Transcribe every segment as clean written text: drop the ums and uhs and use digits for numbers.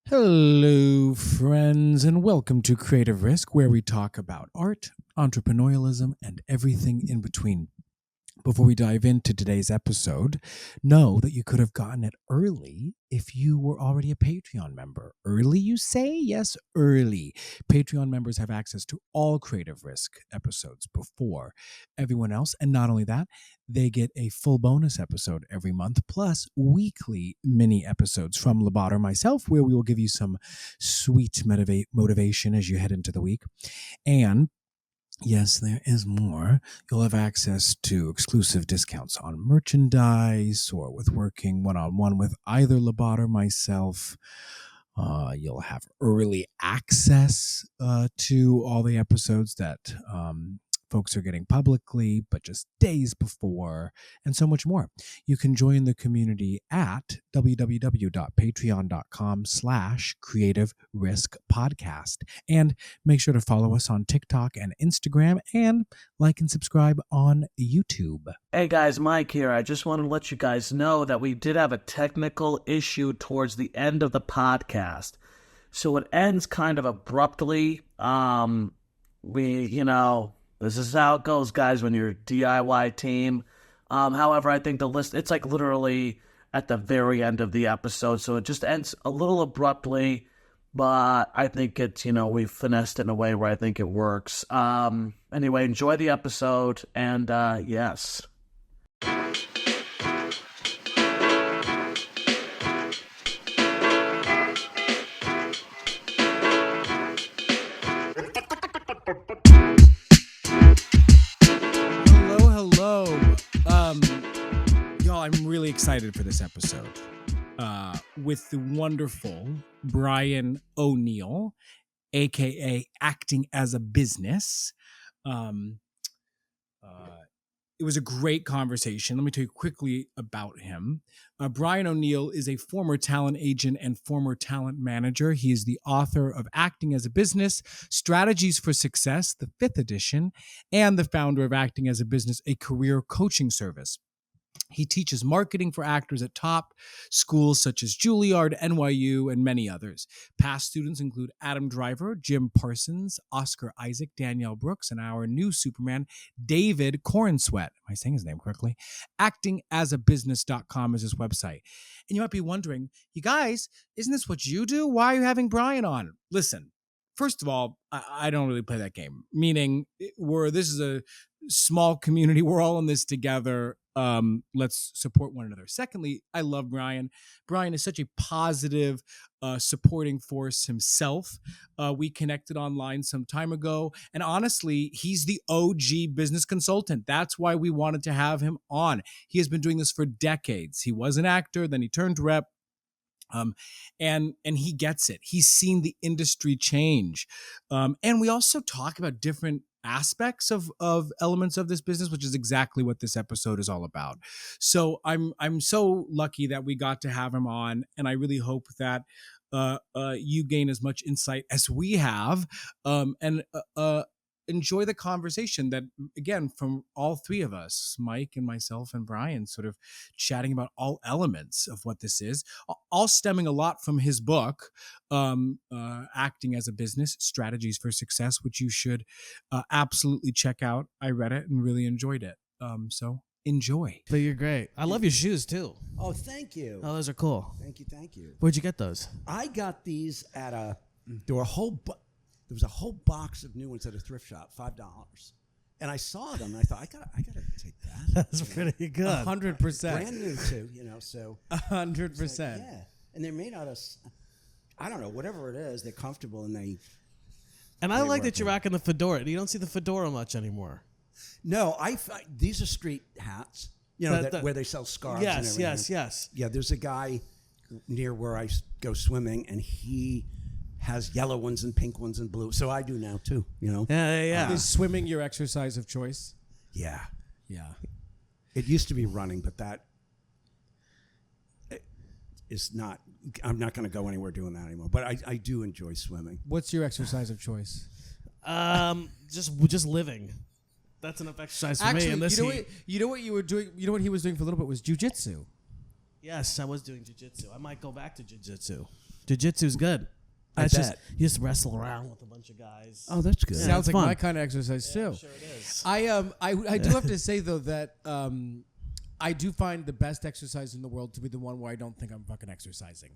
Hello, friends, and welcome to Creative Risk, where we talk about art, entrepreneurialism, and everything in between. Before we dive into today's episode, know that you could have gotten it early if you were already a Patreon member. Early, you say? Yes, early. Patreon members have access to all Creative Risk episodes before everyone else. And not only that, they get a full bonus episode every month, plus weekly mini episodes from Labbadia or myself, where we will give you some sweet motivation as you head into the week. And yes, there is more. You'll have access to exclusive discounts on merchandise or with working one-on-one with either Labbadia or myself. You'll have early access to all the episodes that folks are getting publicly, but just days before, and so much more. You can join the community at www.patreon.com/Creative Risk Podcast. And make sure to follow us on TikTok and Instagram, and like and subscribe on YouTube. Hey guys, Mike here. I just wanted to let you guys know that we did have a technical issue towards the end of the podcast. So it ends kind of abruptly. This is how it goes, guys, when you're a DIY team. However, I think the list, it's like literally at the very end of the episode, so it just ends a little abruptly, but I think it's, we've finessed it in a way where I think it works. Anyway, enjoy the episode, and yes. Y'all, I'm really excited for this episode with the wonderful Brian O'Neill, aka Acting as a Business. It was a great conversation. Let me tell you quickly about him. Brian O'Neill is a former talent agent and former talent manager. He is the author of Acting as a Business, Strategies for Success, the 5th edition, and the founder of Acting as a Business, a career coaching service. He teaches marketing for actors at top schools such as Juilliard, NYU, and many others. Past students include Adam Driver, Jim Parsons, Oscar Isaac, Danielle Brooks, and our new Superman, David Cornsweat. Am I saying his name correctly? Actingasabusiness.com is his website. And you might be wondering, you guys, isn't this what you do? Why are you having Brian on? Listen, first of all, I don't really play that game, meaning this is a small community. We're all in this together. Let's support one another. Secondly, I love Brian. Brian is such a positive, supporting force himself. We connected online some time ago, and honestly, he's the OG business consultant. That's why we wanted to have him on. He has been doing this for decades. He was an actor, then he turned rep. And he gets it. He's seen the industry change. And we also talk about different aspects of elements of this business, which is exactly what this episode is all about. So I'm so lucky that we got to have him on, and I really hope that you gain as much insight as we have, and enjoy the conversation that, again, from all three of us, Mike and myself and Brian, sort of chatting about all elements of what this is, all stemming a lot from his book, Acting as a Business, Strategies for Success, which you should absolutely check out. I read it and really enjoyed it. So enjoy. But you're great. I love your shoes too. Oh, thank you. Oh, those are cool. Thank you. Where'd you get those? I got these at there was a whole box of new ones at a thrift shop, $5. And I saw them, and I thought, I gotta take that. That's pretty good. 100%. Brand new too, so 100%. like, yeah. And they're made out of, I don't know, whatever it is. They're comfortable, and I like that you're rocking the fedora. You don't see the fedora much anymore. No, these are street hats. Where they sell scarves. Yes, and everything. yes. Yeah, there's a guy near where I go swimming, and he has yellow ones and pink ones and blue. So I do now too, Yeah. Is swimming your exercise of choice? Yeah. It used to be running, but that is not. I'm not going to go anywhere doing that anymore. But I do enjoy swimming. What's your exercise of choice? Just living. That's enough exercise for me. In this you know what you were doing. You know what he was doing for a little bit was jujitsu. Yes, I was doing jiu-jitsu. I might go back to jiu-jitsu. Jiu-jitsu's good. I That's just bet. you just wrestle around with a bunch of guys. Oh, that's good. Yeah, Sounds it's like fun. my kind of exercise too. I'm sure it is. I do have to say though that I do find the best exercise in the world to be the one where I don't think I'm fucking exercising.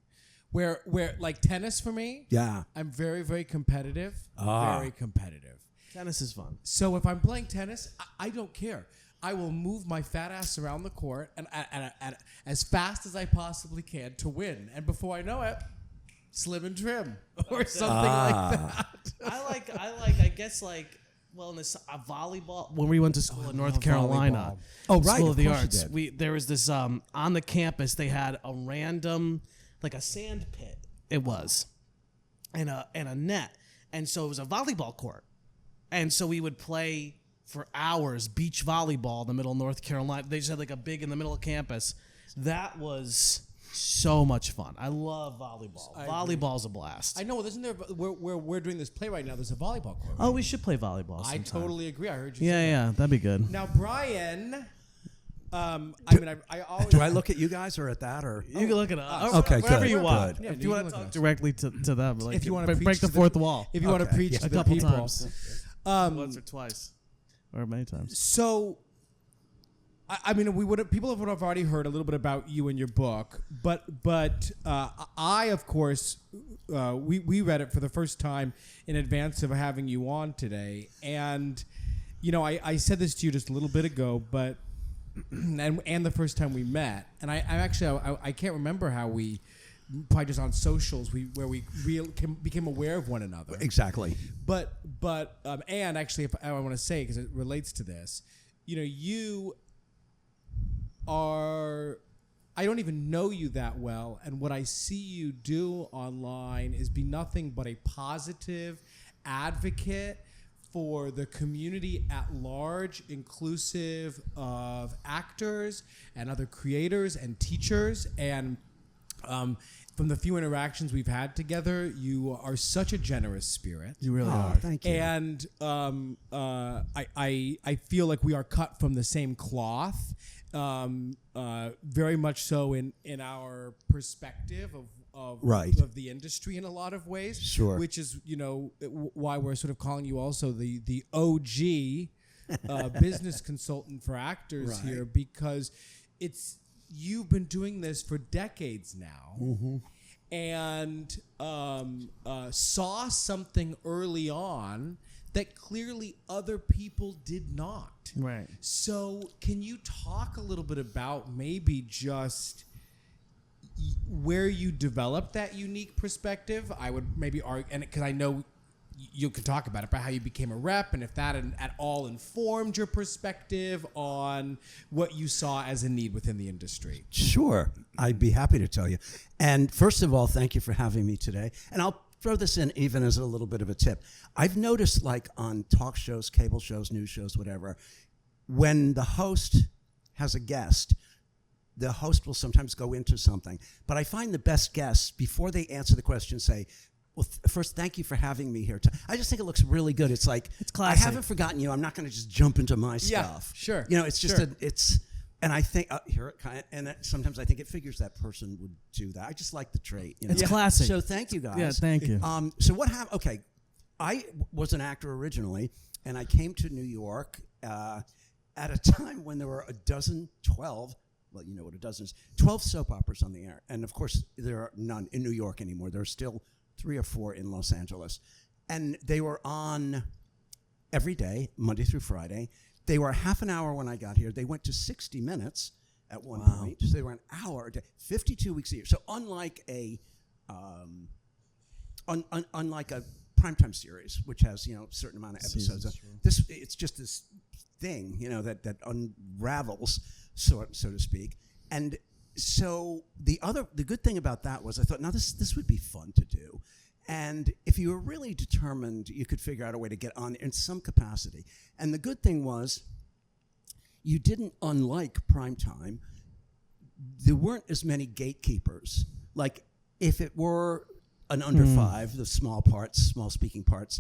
Where like tennis for me, Yeah. I'm very, very competitive. Ah. Very competitive. Tennis is fun. So if I'm playing tennis, I don't care. I will move my fat ass around the court and as fast as I possibly can to win. And before I know it, slim and trim or something like that. I guess well, in this volleyball, when we went to school in North Carolina, Oh, right, School of of the course you Arts, did. there was this on the campus. They had a random, like a sand pit. It was, and a net, and so it was a volleyball court, and so we would play for hours beach volleyball in the middle of North Carolina. They just had like a big in the middle of campus. That was so much fun. I love volleyball. Volleyball's a blast. I know, isn't there, where we're doing this play right now, there's a volleyball court. Oh, we should play volleyball I sometime. totally agree. I heard you say Yeah, that'd be good. Now, Brian, I always... Do I look at you guys or at that or? You can look it up. Okay, whatever good, you want. good. Yeah, If you you can want to look talk at us. directly to them, like If you want to break the fourth wall If you want to Okay, preach yeah. to a the couple people. times, once or twice, or many times. So, I mean, people would have already heard a little bit about you and your book, but I, of course, we read it for the first time in advance of having you on today, and I said this to you just a little bit ago, but and the first time we met, and I can't remember how we. Probably just on socials, where we became aware of one another. Exactly. But and actually, if I want to say, because it relates to this, you are, I don't even know you that well, and what I see you do online is be nothing but a positive advocate for the community at large, inclusive of actors and other creators and teachers. And from the few interactions we've had together, you are such a generous spirit. You really Oh, are. thank you. And I feel like we are cut from the same cloth, very much so in our perspective of Right. of the industry in a lot of ways. Sure. Which is why we're sort of calling you also the OG business consultant for actors Right. here, because you've been doing this for decades now. Mm-hmm. And saw something early on that clearly other people did not. Right. So can you talk a little bit about maybe just where you developed that unique perspective? I would maybe argue, and because I know you could talk about it, but how you became a rep, and if that at all informed your perspective on what you saw as a need within the industry. Sure. I'd be happy to tell you. And first of all, thank you for having me today. And I'll throw this in even as a little bit of a tip. I've noticed, like on talk shows, cable shows, news shows, whatever, when the host has a guest, the host will sometimes go into something. But I find the best guests, before they answer the question, say, well, first, thank you for having me here. I just think it looks really good. It's like, It's classy. I haven't forgotten you. I'm not going to just jump into my stuff. sure. It's just Sure. and I think sometimes I think it figures that person would do that. I just like the trait. It's classic. So thank you guys. Yeah, thank you. So what happened? Okay, I was an actor originally, and I came to New York at a time when there were 12. Well, you know what a dozen is. 12 soap operas on the air, and of course there are none in New York anymore. There are still 3 or 4 in Los Angeles, and they were on every day, Monday through Friday. They were half an hour when I got here. They went to 60 minutes at one point. So they were an hour a day, 52 weeks a year. So unlike a primetime series, which has a certain amount of episodes, it's just this thing that unravels, so to speak. And so the good thing about that was I thought, now this would be fun to do. And if you were really determined, you could figure out a way to get on in some capacity. And the good thing was, you didn't, unlike primetime, there weren't as many gatekeepers. Like, if it were an under 5, the small speaking parts,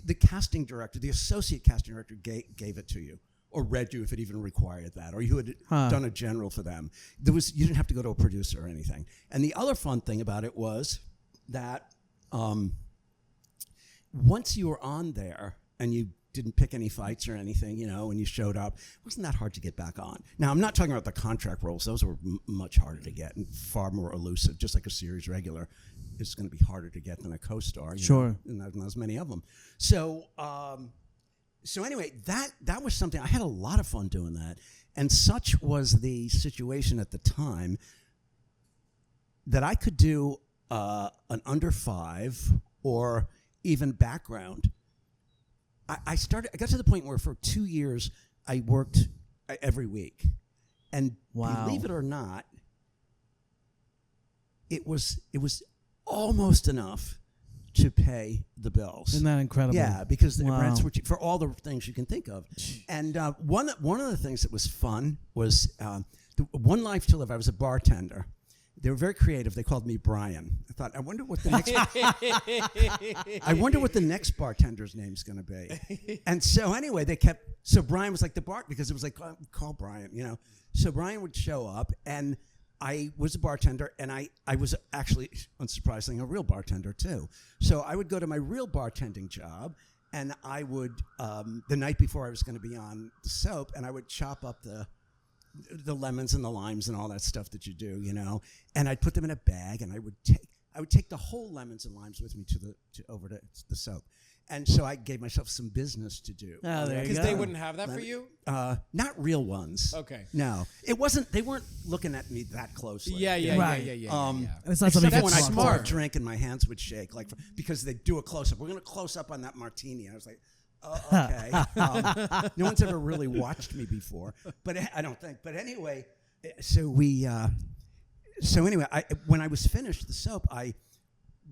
the casting director, the associate casting director gave it to you, or read you if it even required that, or you had done a general for them. You didn't have to go to a producer or anything. And the other fun thing about it was, that once you were on there and you didn't pick any fights or anything, and you showed up, it wasn't that hard to get back on. Now, I'm not talking about the contract roles. Those were much harder to get and far more elusive. Just like a series regular is going to be harder to get than a co-star. Sure. And not as many of them. So anyway, that was something. I had a lot of fun doing that. And such was the situation at the time that I could do an under 5 or even background. I got to the point where for 2 years I worked every week, and believe it or not, it was almost enough to pay the bills. Isn't that incredible? Yeah, because the rents were cheap for all the things you can think of. And one of the things that was fun was One Life to Live. I was a bartender. They were very creative. They called me Brian. I thought, I wonder what the next bartender's name's going to be. And so anyway, so Brian was like the bar, because it was like, call Brian, So Brian would show up, and I was a bartender, and I was actually, unsurprisingly, a real bartender too. So I would go to my real bartending job, and I would, the night before I was going to be on the soap, and I would chop up the lemons and the limes and all that stuff that you do, and I'd put them in a bag, and I would take the whole lemons and limes with me over to the soap. And so I gave myself some business to do. Oh, there you Because go. they wouldn't have that for you? Not real ones. Okay. No. It wasn't, they weren't looking at me that closely. Yeah. It's not something Except when I smart. pour a drink and my hands would shake, because they do a close-up. We're going to close up on that martini. I was like, oh, okay. No one's ever really watched me before, but I don't think. But anyway, when I was finished the soap, I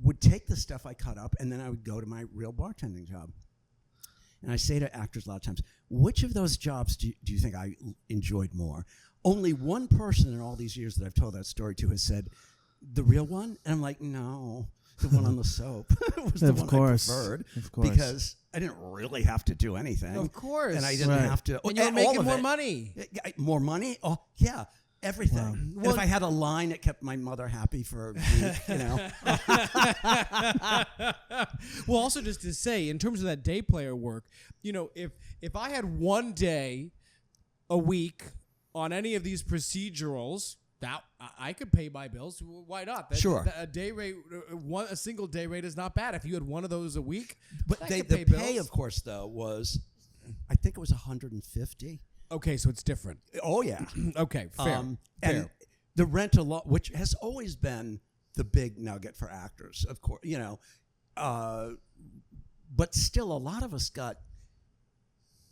would take the stuff I cut up, and then I would go to my real bartending job. And I say to actors a lot of times, which of those jobs do you think I enjoyed more? Only one person in all these years that I've told that story to has said, the real one? And I'm like, no, the one on the soap was the one I preferred. Of course. Because I didn't really have to do anything. Of course. And I didn't have to. And you were making more money. More money? Oh, yeah. Everything. Wow. And if I had a line, it kept my mother happy for a week, Well, also just to say, in terms of that day player work, if I had one day a week on any of these procedurals, that I could pay my bills. Why not? Sure. A day rate, a single day rate is not bad. If you had one of those a week, but the pay, of course, though, was, I think it was $150. Okay, so it's different. Oh, yeah. Okay, fair. And the rent alone, which has always been the big nugget for actors, of course, but still a lot of us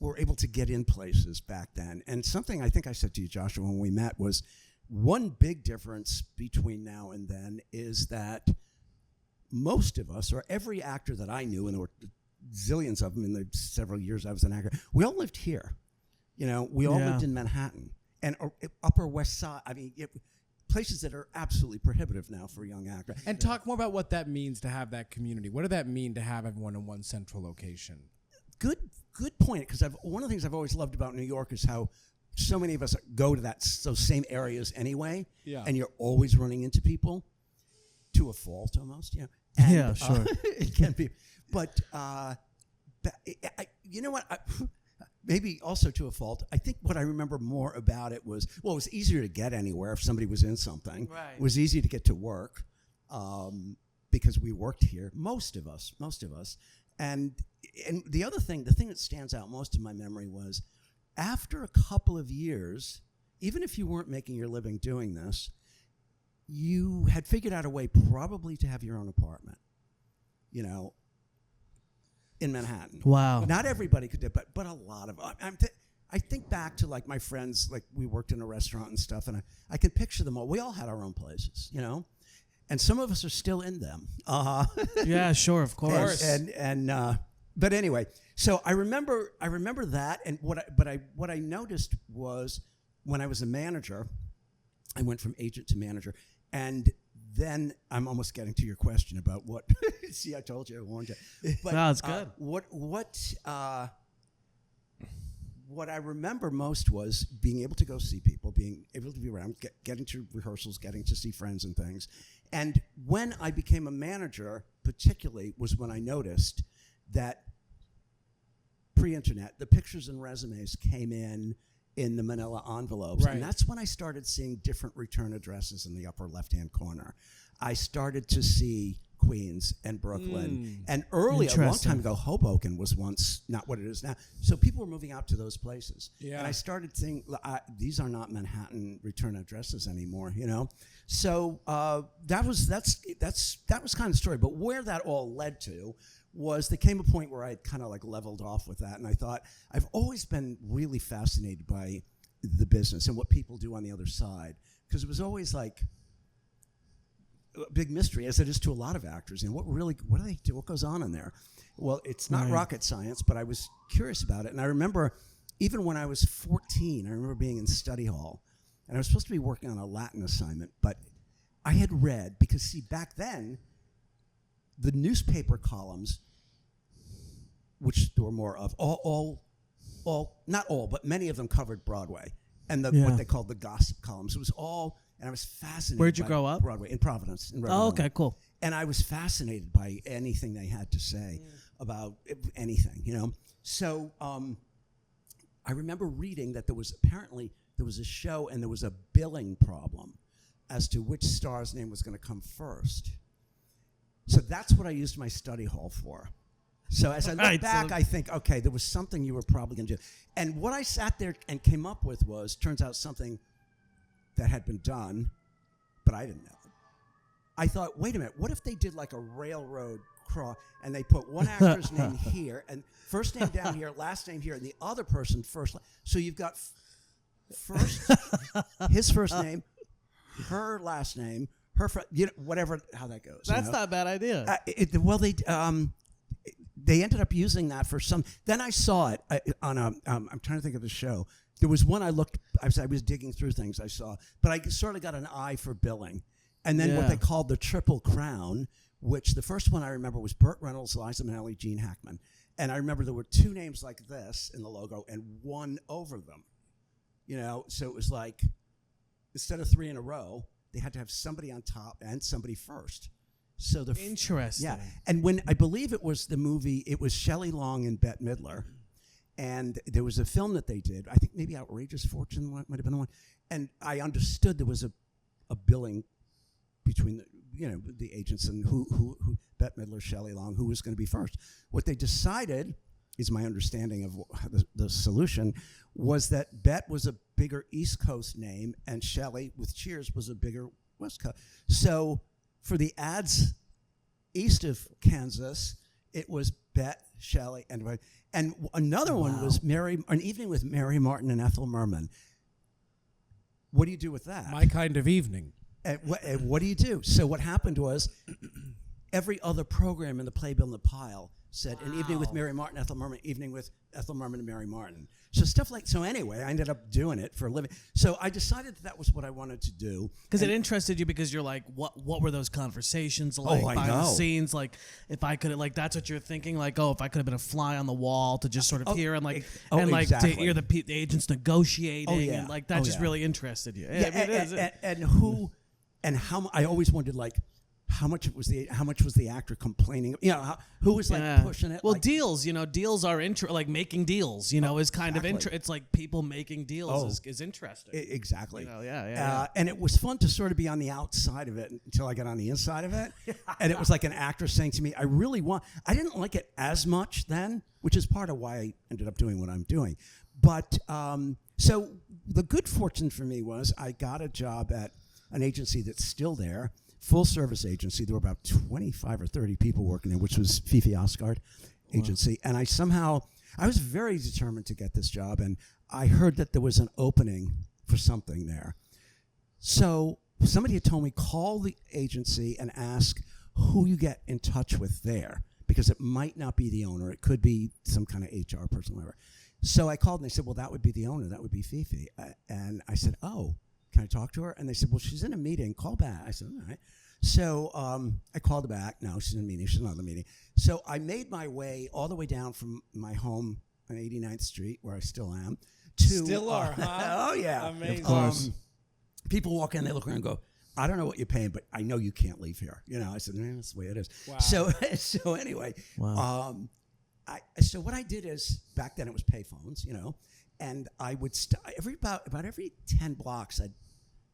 were able to get in places back then. And something I think I said to you, Joshua, when we met was one big difference between now and then is that most of us, or every actor that I knew, and there were zillions of them in the several years I was an actor, we all lived here. We all lived in Manhattan and Upper West Side. I mean, places that are absolutely prohibitive now for a young actor. And talk more about what that means to have that community. What did that mean to have everyone in one central location? Good point. Because one of the things I've always loved about New York is how so many of us go to those same areas anyway. Yeah. And you're always running into people to a fault almost. Yeah. And, sure. It can be. But you know what? Maybe also to a fault. I think what I remember more about it was, it was easier to get anywhere if somebody was in something. Right. It was easy to get to work because we worked here, most of us. And the other thing, the thing that stands out most in my memory was after a couple of years, even if you weren't making your living doing this, you had figured out a way probably to have your own apartment, in Manhattan. Wow. Not everybody could do it, but a lot of I think back to my friends, we worked in a restaurant and stuff, and I can picture them all. We all had our own places, and some of us are still in them. Yeah, sure, of course. But anyway, so I remember that, and what I noticed was when I was a manager, I went from agent to manager, and then I'm almost getting to your question about what. See, I told you, I warned you. But, no, it's good. what I remember most was being able to go see people, being able to be around, getting to rehearsals, getting to see friends and things. And when I became a manager, particularly, was when I noticed that pre-internet, the pictures and resumes came in the manila envelopes. Right. And that's when I started seeing different return addresses in the upper left-hand corner. I started to see Queens and Brooklyn. And early, a long time ago, Hoboken was once not what it is now. So people were moving out to those places. Yeah. And I started thinking, these are not Manhattan return addresses anymore, you know? So that was kind of the story. But where that all led to was there came a point where I had kind of like leveled off with that. And I thought, I've always been really fascinated by the business and what people do on the other side. Because it was always like a big mystery, as it is to a lot of actors. You know, what do they do? What goes on in there? Well, it's not rocket science, but I was curious about it. And I remember, even when I was 14, I remember being in study hall, and I was supposed to be working on a Latin assignment, but I had read, because see, back then, the newspaper columns, which there were more of, all not all, but many of them covered Broadway, and what they called the gossip columns. It was all. And I was fascinated. Where'd you by grow up? Broadway, in Providence. In Oh, okay, cool. And I was fascinated by anything they had to say about anything, you know. So I remember reading that there was a show and there was a billing problem as to which star's name was going to come first. So that's what I used my study hall for. So as I look back, I think, okay, there was something you were probably going to do. And what I sat there and came up with turns out something that had been done, but I didn't know. I thought, wait a minute, what if they did like a railroad cross and they put one actor's name here and first name down here, last name here, and the other person first. So you've got first his first name, her last name, her whatever, how that goes. That's not a bad idea. They ended up using that for some. Then I saw it on a. I'm trying to think of the show. There was one I was digging through things I saw, but I sort of got an eye for billing. And then what they called the Triple Crown, which the first one I remember was Burt Reynolds, Liza Minnelli, Gene Hackman. And I remember there were two names like this in the logo and one over them. You know, so it was like, instead of three in a row, they had to have somebody on top and somebody first. So Interesting. Yeah. And when I believe it was the movie, it was Shelley Long and Bette Midler. And there was a film that they did. I think maybe Outrageous Fortune might have been the one. And I understood there was a billing between the agents and who Bette Midler, Shelley Long, who was going to be first. What they decided, is my understanding of the solution, was that Bette was a bigger East Coast name and Shelley with Cheers was a bigger West Coast. So for the ads east of Kansas, it was Bette, Shelley, and another one was An Evening with Mary Martin and Ethel Merman. What do you do with that? My kind of evening. And what do you do? So what happened was every other program in the Playbill and the Pile said An Evening with Mary Martin, Ethel Merman, Evening with Ethel Merman and Mary Martin. So anyway, I ended up doing it for a living. So I decided that was what I wanted to do. Because it interested you because you're like, what were those conversations like I behind the know. scenes? Like, if I could, like, that's what you're thinking, like, if I could have been a fly on the wall to just sort of hear and exactly. to hear the agents negotiating and like that just yeah. really interested you. Yeah, and who and how I always wondered, like, how much was the actor complaining? You know, who was like pushing it? Well, like, deals, deals are like making deals. Is kind of it's like people making deals is interesting. Exactly. Yeah. And it was fun to sort of be on the outside of it until I got on the inside of it. And it was like an actor saying to me, I didn't like it as much then, which is part of why I ended up doing what I'm doing. But so the good fortune for me was I got a job at an agency that's still there. Full service agency. There were about 25 or 30 people working there, which was Fifi Oscard agency. And I was very determined to get this job. And I heard that there was an opening for something there. So somebody had told me, call the agency and ask who you get in touch with there, because it might not be the owner. It could be some kind of HR person, whatever. So I called and they said, well, that would be the owner. That would be Fifi. And I said, oh, can I talk to her? And they said, well, she's in a meeting. Call back. I said, all right. So I called her back. No, she's in a meeting. She's not in a meeting. So I made my way all the way down from my home on 89th Street, where I still am. To, Still are, huh? Oh, yeah. Amazing. Of course. People walk in, they look around and go, I don't know what you're paying, but I know you can't leave here. I said, that's the way it is. Wow. So anyway, Wow. so what I did is, back then it was payphones, and I would about every 10 blocks, I'd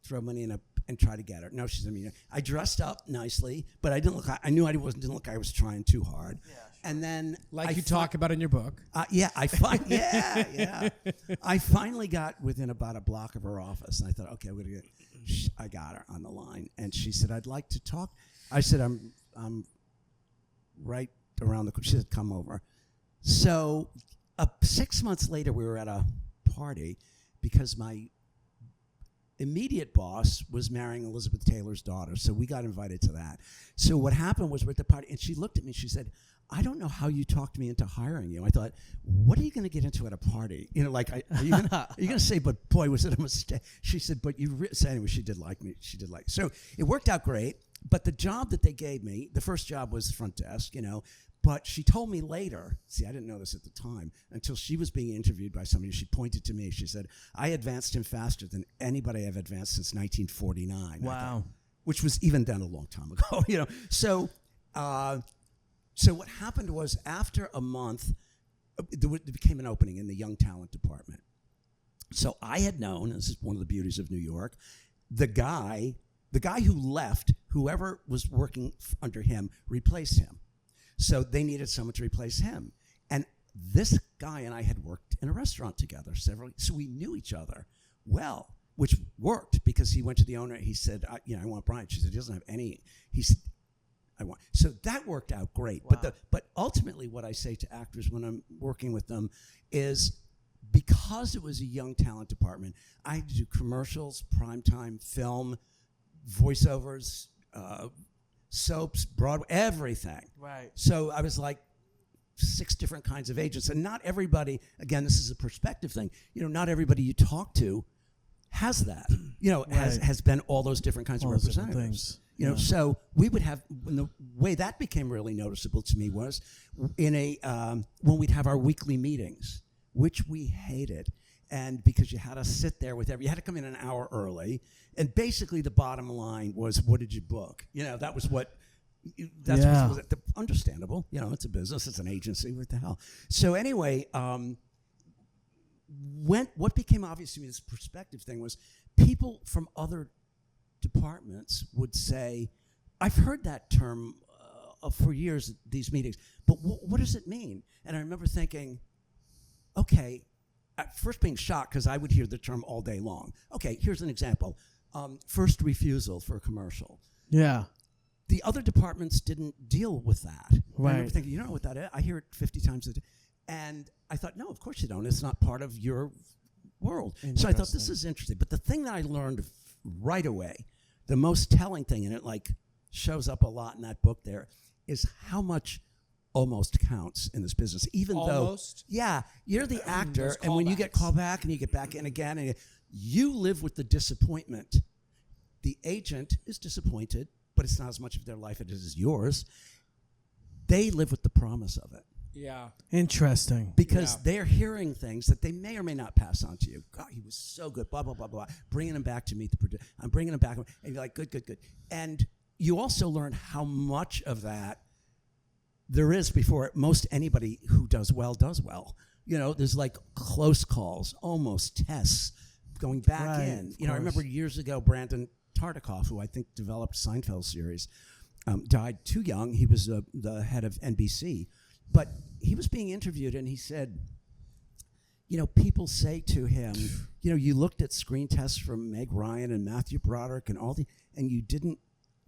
throw money in and try to get her. No, she's I dressed up nicely, but I didn't look. I knew didn't look like I was trying too hard. Yeah, sure. And then you talk about in your book. Yeah. I finally got within about a block of her office, and I thought, okay, I got her on the line, and she said, I'd like to talk. I said, I'm right around the. She said, come over. So 6 months later, we were at a party because my immediate boss was marrying Elizabeth Taylor's daughter, so we got invited to that. So what happened was we're at the party, and she looked at me and she said, I don't know how you talked me into hiring you. I thought, what are you going to get into at a party? Are you going to say, but boy, was it a mistake? She said, but so anyway, she did like me. So it worked out great, but the job that they gave me, the first job was front desk, but she told me later, see, I didn't know this at the time, until she was being interviewed by somebody. She pointed to me. She said, I advanced him faster than anybody I've advanced since 1949. Wow. Which was even done a long time ago, So what happened was, after a month, there became an opening in the young talent department. So I had known, this is one of the beauties of New York, the guy who left, whoever was working under him, replaced him. So they needed someone to replace him. And this guy and I had worked in a restaurant together so we knew each other well, which worked because he went to the owner. He said, I want Brian. She said, he doesn't have any. He said, I want. So that worked out great. Wow. But ultimately what I say to actors when I'm working with them is, because it was a young talent department, I had to do commercials, primetime, film, voiceovers, soaps, Broadway, everything. Right. So I was like 6 different kinds of agents. And not everybody, again, this is a perspective thing, not everybody you talk to has that, has been all those different kinds of representatives. So we would have, when the way that became really noticeable to me was in when we'd have our weekly meetings, which we hated. And because you had to sit there you had to come in an hour early. And basically the bottom line was, what did you book? That was what, was understandable. It's a business, it's an agency, what the hell. So anyway, what became obvious to me, this perspective thing, was people from other departments would say, I've heard that term for years at these meetings, but what does it mean? And I remember thinking, okay, at first being shocked because I would hear the term all day long. Okay, here's an example. First refusal for a commercial. Yeah. The other departments didn't deal with that. Right. I remember thinking, you don't know what that is? I hear it 50 times a day. And I thought, no, of course you don't. It's not part of your world. So I thought, this is interesting. But the thing that I learned right away, the most telling thing, and it shows up a lot in that book there, is how much almost counts in this business. Even Almost? though, yeah, you're the actor, and when you get called back and you get back in again, and you live with the disappointment. The agent is disappointed, but it's not as much of their life as it is yours. They live with the promise of it. Yeah. Interesting. Because they're hearing things that they may or may not pass on to you. God, he was so good, blah, blah, blah, blah. Bringing him back to meet the producer. I'm bringing him back. And you're like, good, good, good. And you also learn how much of that there is before most anybody who does well does well. There's close calls, almost tests, going back in. I remember years ago, Brandon Tartikoff, who I think developed Seinfeld series, died too young. He was the head of NBC. But he was being interviewed, and he said, people say to him, you looked at screen tests from Meg Ryan and Matthew Broderick and and you didn't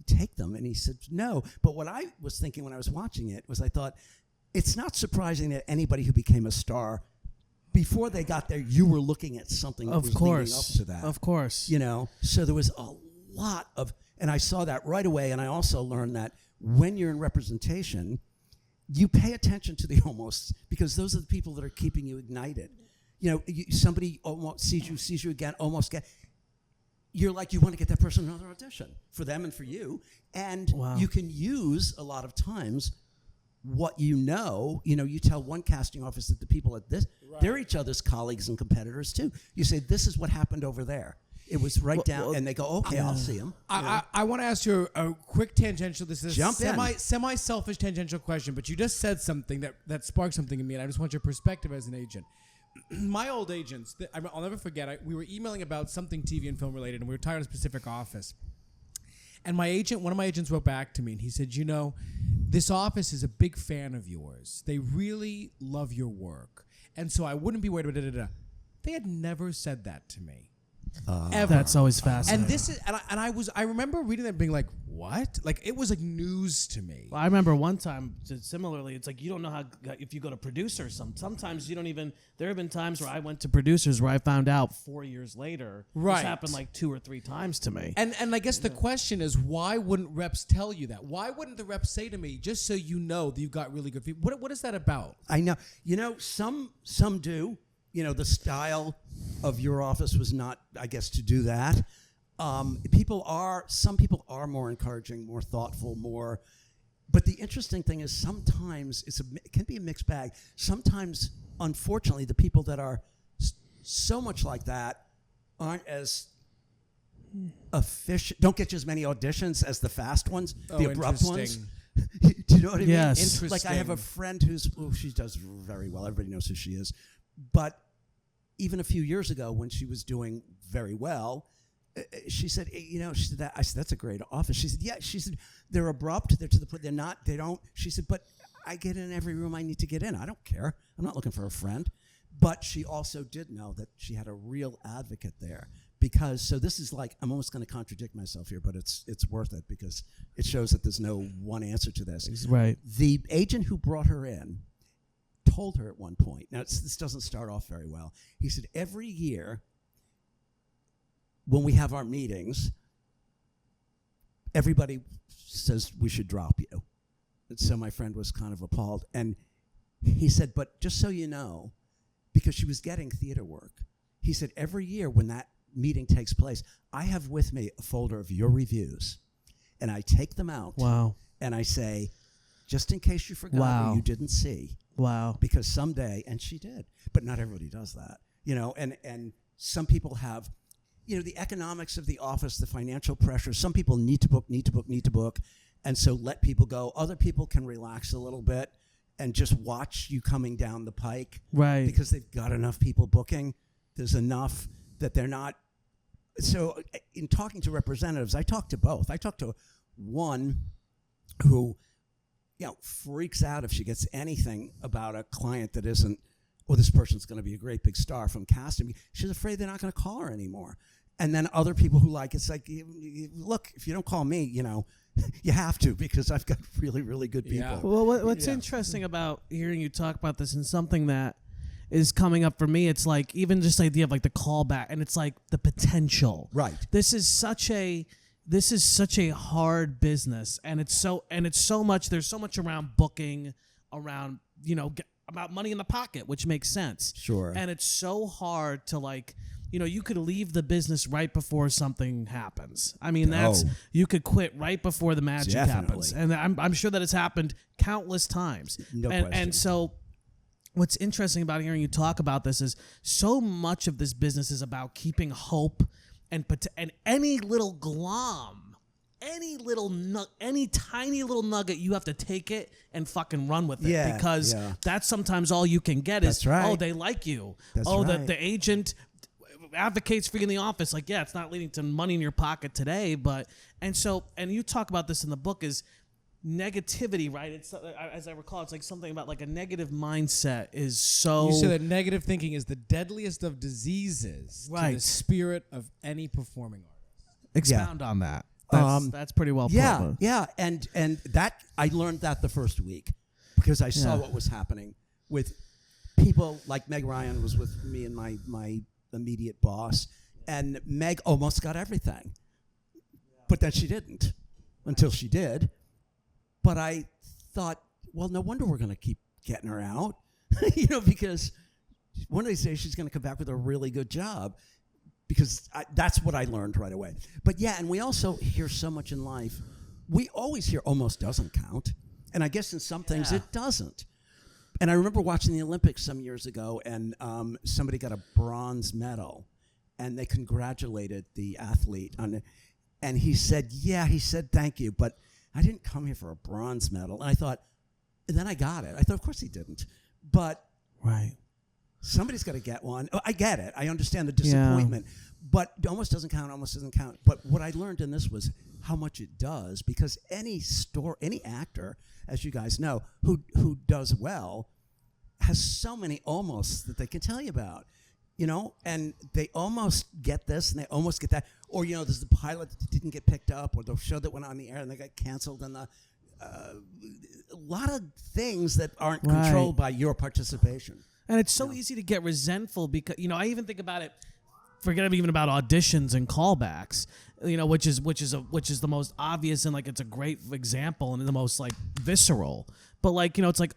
take them. And he said, no. But what I was thinking when I was watching it was, I thought, it's not surprising that anybody who became a star, before they got there, you were looking at something that was leading up to that. Of course. So there was a lot of, and I saw that right away, and I also learned that when you're in representation, you pay attention to the almost, because those are the people that are keeping you ignited. Somebody almost sees you again, almost get. You're like, you want to get that person another audition for them and for you. And you can use, a lot of times, what you tell one casting office that the people at this, they're each other's colleagues and competitors too. You say, this is what happened over there. It was right down, and they go, okay, I'll see them. I want to ask you a quick tangential. This is Jump in. semi selfish tangential question, but you just said something that sparked something in me, and I just want your perspective as an agent. My old agents, I'll never forget. We were emailing about something TV and film related, and we were talking to a specific office. And one of my agents wrote back to me, and he said, this office is a big fan of yours. They really love your work, and so I wouldn't be worried about da-da-da. They had never said that to me. Ever. That's always fascinating. And this is, I remember reading that and being like, what? Like, it was like news to me. Well, I remember one time, similarly, it's like you don't know how, if you go to producers, sometimes you don't even, there have been times where I went to producers where I found out 4 years later. Right. This happened like 2 or 3 times to me. And I guess the question is, why wouldn't reps tell you that? Why wouldn't the reps say to me, just so you know that you've got really good feedback? What is that about? I know. Some do. The style of your office was not, I guess, to do that. Some people are more encouraging, more thoughtful, more. But the interesting thing is sometimes it can be a mixed bag. Sometimes, unfortunately, the people that are so much like that aren't as efficient, don't get you as many auditions as the fast ones, the abrupt ones. Do you know what I mean? Yes. Interesting. Like I have a friend she does very well. Everybody knows who she is. But even a few years ago when she was doing very well, she said, I said, that's a great office. She said, yeah. She said, they're abrupt. They're to the point. They don't. She said, but I get in every room I need to get in. I don't care. I'm not looking for a friend. But she also did know that she had a real advocate there so this is like, I'm almost going to contradict myself here, but it's worth it because it shows that there's no one answer to this. Right. The agent who brought her in told her at one point, now this doesn't start off very well. He said, every year when we have our meetings, everybody says we should drop you. And so my friend was kind of appalled. And he said, but just so you know, because she was getting theater work, he said, every year when that meeting takes place, I have with me a folder of your reviews. And I take them out. Wow. And I say, just in case you forgot or you didn't see. Wow. Because someday, and she did, but not everybody does that, and some people have, the economics of the office, the financial pressure. Some people need to book. And so let people go. Other people can relax a little bit and just watch you coming down the pike. Right. Because they've got enough people booking. There's enough that they're not. So in talking to representatives, I talked to both. I talked to one who, freaks out if she gets anything about a client that isn't, this person's going to be a great big star from casting. She's afraid they're not going to call her anymore. And then other people who it's like, look, if you don't call me, you have to because I've got really, really good people. Yeah. Well, what's interesting about hearing you talk about this and something that is coming up for me, it's like even just the idea of like the callback and it's like the potential. Right. This is such a hard business and it's so much, there's so much around booking, around, about money in the pocket, which makes sense. Sure. And it's so hard to you could leave the business right before something happens. I mean, you could quit right before the magic happens. And I'm sure that it's happened countless times. No question. And so what's interesting about hearing you talk about this is so much of this business is about keeping hope and any little glom, any tiny little nugget, you have to take it and fucking run with it because that's sometimes all you can get is, they like you. That's the agent advocates for you in the office. Like, it's not leading to money in your pocket today, and you talk about this in the book is negativity, right? It's as I recall, it's like something about like a negative mindset is so. You say that negative thinking is the deadliest of diseases to the spirit of any performing artist. Expound on that. That's pretty well put. Yeah, and that I learned that the first week because I saw what was happening with people like Meg Ryan was with me and my immediate boss, and Meg almost got everything, but then she didn't until she did. But I thought, well, no wonder we're going to keep getting her out, because one of these days she's going to come back with a really good job because that's what I learned right away. But and we also hear so much in life. We always hear almost doesn't count. And I guess in some things it doesn't. And I remember watching the Olympics some years ago, and somebody got a bronze medal, and they congratulated the athlete on it. And he said, thank you, but I didn't come here for a bronze medal. And I thought, and then I got it. I thought, of course he didn't. But somebody's got to get one. I get it. I understand the disappointment. But it almost doesn't count. But what I learned in this was how much it does, because any actor, as you guys know, who does well, has so many almosts that they can tell you about. And they almost get this and they almost get that. Or, there's the pilot that didn't get picked up, or the show that went on the air and they got canceled, and a lot of things that aren't controlled by your participation. And it's so easy to get resentful because, I even think about it, forget even about auditions and callbacks, which is the most obvious, and like it's a great example and the most like visceral. But like, it's like,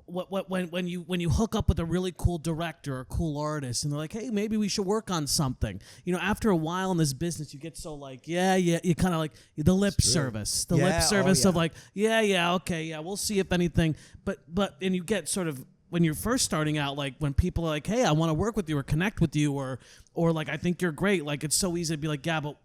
when you hook up with a really cool director or cool artist and they're like, hey, maybe we should work on something. After a while in this business, you get so like, you kind of like the lip service, of like, okay, we'll see if anything. But and you get sort of, when you're first starting out, like when people are like, hey, I want to work with you or connect with you or like, I think you're great. Like, it's so easy to be like, yeah, but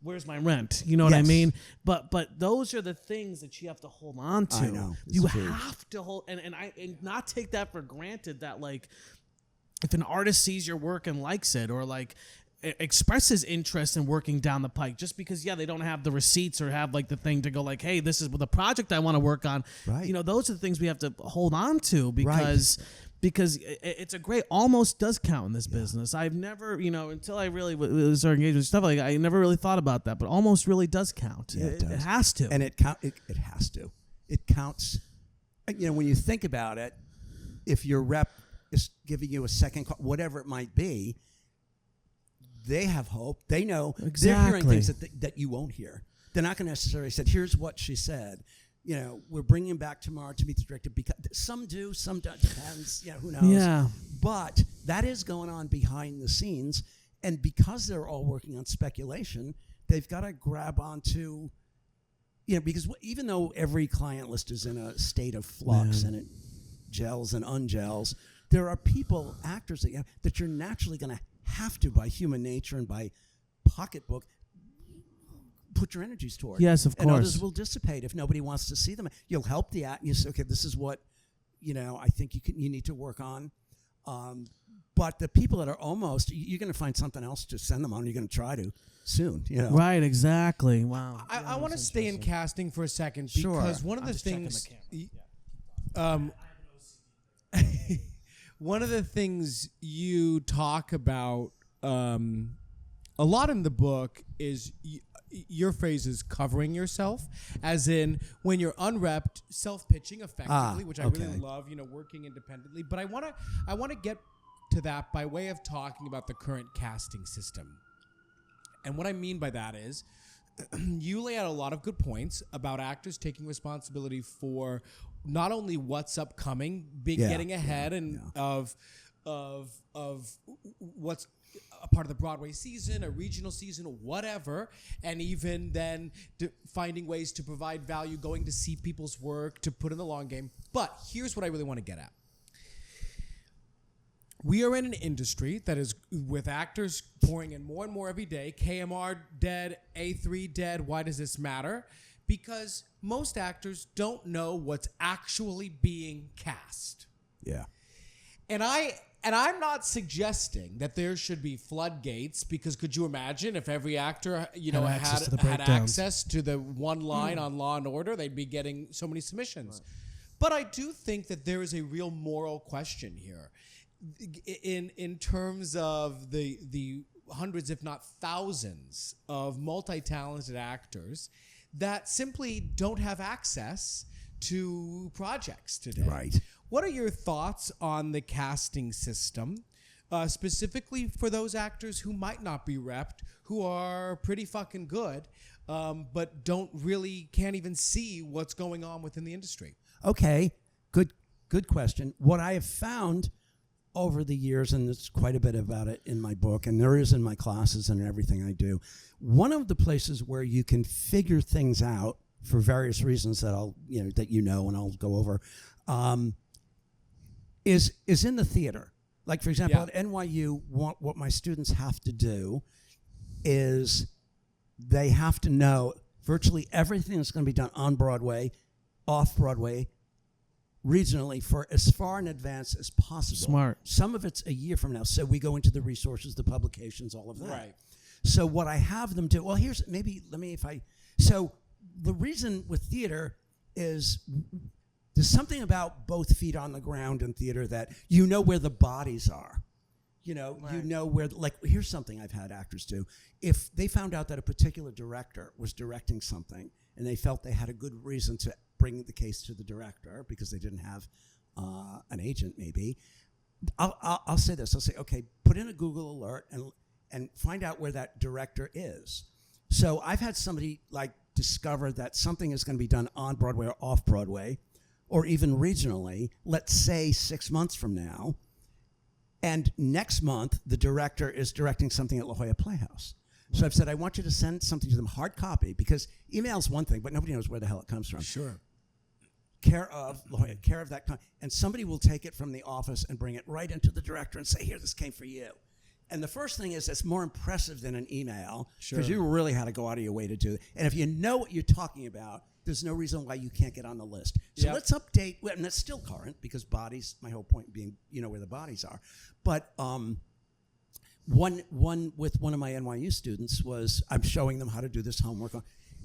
where's my rent? You know what I mean? But those are the things that you have to hold on to. I know. You have to hold and not take that for granted, that like if an artist sees your work and likes it, or like expresses interest in working down the pike, just because they don't have the receipts or have like the thing to go like, hey, this is the project I want to work on. Right. Those are the things we have to hold on to, because it's a great, almost does count in this business. I've never, until I really was engaged with stuff like, I never really thought about that, but almost really does count. Yeah, it does. It has to. And it has to. It counts. When you think about it, if your rep is giving you a second call, whatever it might be, they have hope. They know. Exactly. They're hearing things that you won't hear. They're not going to necessarily say, here's what she said. We're bringing him back tomorrow to meet the director, because some do, some don't. Depends. Who knows? Yeah. But that is going on behind the scenes. And because they're all working on speculation, they've got to grab onto, because even though every client list is in a state of flux and it gels and ungels, there are people, actors that you're naturally going to have to, by human nature and by pocketbook, put your energies toward. Yes, of course. And others will dissipate if nobody wants to see them. You'll help the act. You say, okay, this is what I think you need to work on. But the people that are almost, you're going to find something else to send them on. You're going to try to soon. Right. Exactly. Wow. I want to stay in casting for a second, because one of the things. One of the things you talk about a lot in the book is your phrase is covering yourself, as in when you're unrepped, self-pitching effectively, which I really love, working independently. But I want to get to that by way of talking about the current casting system. And what I mean by that is you lay out a lot of good points about actors taking responsibility for not only what's upcoming, getting ahead of what's a part of the Broadway season, a regional season, whatever, and even then finding ways to provide value, going to see people's work, to put in the long game. But here's what I really want to get at. We are in an industry that is, with actors pouring in more and more every day. KMR dead, A3 dead. Why does this matter? Because most actors don't know what's actually being cast. Yeah. And I'm not suggesting that there should be floodgates, because could you imagine if every actor, had access to the one line on Law and Order, they'd be getting so many submissions. Right. But I do think that there is a real moral question here in terms of the hundreds, if not thousands, of multi-talented actors that simply don't have access to projects today. Right. What are your thoughts on the casting system, specifically for those actors who might not be repped, who are pretty fucking good, but can't even see what's going on within the industry? Okay, good question. What I have found over the years, and there's quite a bit about it in my book, and there is in my classes and everything I do, one of the places where you can figure things out for various reasons that and I'll go over, is in the theater. Like, for example, at NYU, what my students have to do is they have to know virtually everything that's going to be done on Broadway, off Broadway, regionally, for as far in advance as possible. Smart. Some of it's a year from now. So we go into the resources, the publications, all of that. Right. So what I have them do, so the reason with theater is there's something about both feet on the ground in theater that you know where the bodies are. You know where, like, here's something I've had actors do. If they found out that a particular director was directing something and they felt they had a good reason to bring the case to the director because they didn't have an agent, maybe, I'll say this. I'll say, okay, put in a Google alert and find out where that director is. So I've had somebody like discover that something is going to be done on Broadway or off Broadway, or even regionally, let's say 6 months from now. And next month, the director is directing something at La Jolla Playhouse. So I've said, I want you to send something to them, hard copy, because email's one thing, but nobody knows where the hell it comes from. Sure. Care of La Jolla, care of that. And somebody will take it from the office and bring it right into the director and say, here, this came for you. And the first thing is it's more impressive than an email, because you really had to go out of your way to do it. And if you know what you're talking about, there's no reason why you can't get on the list. So let's update, and that's still current, because bodies, my whole point being, you know where the bodies are. But one with one of my NYU students was, I'm showing them how to do this homework.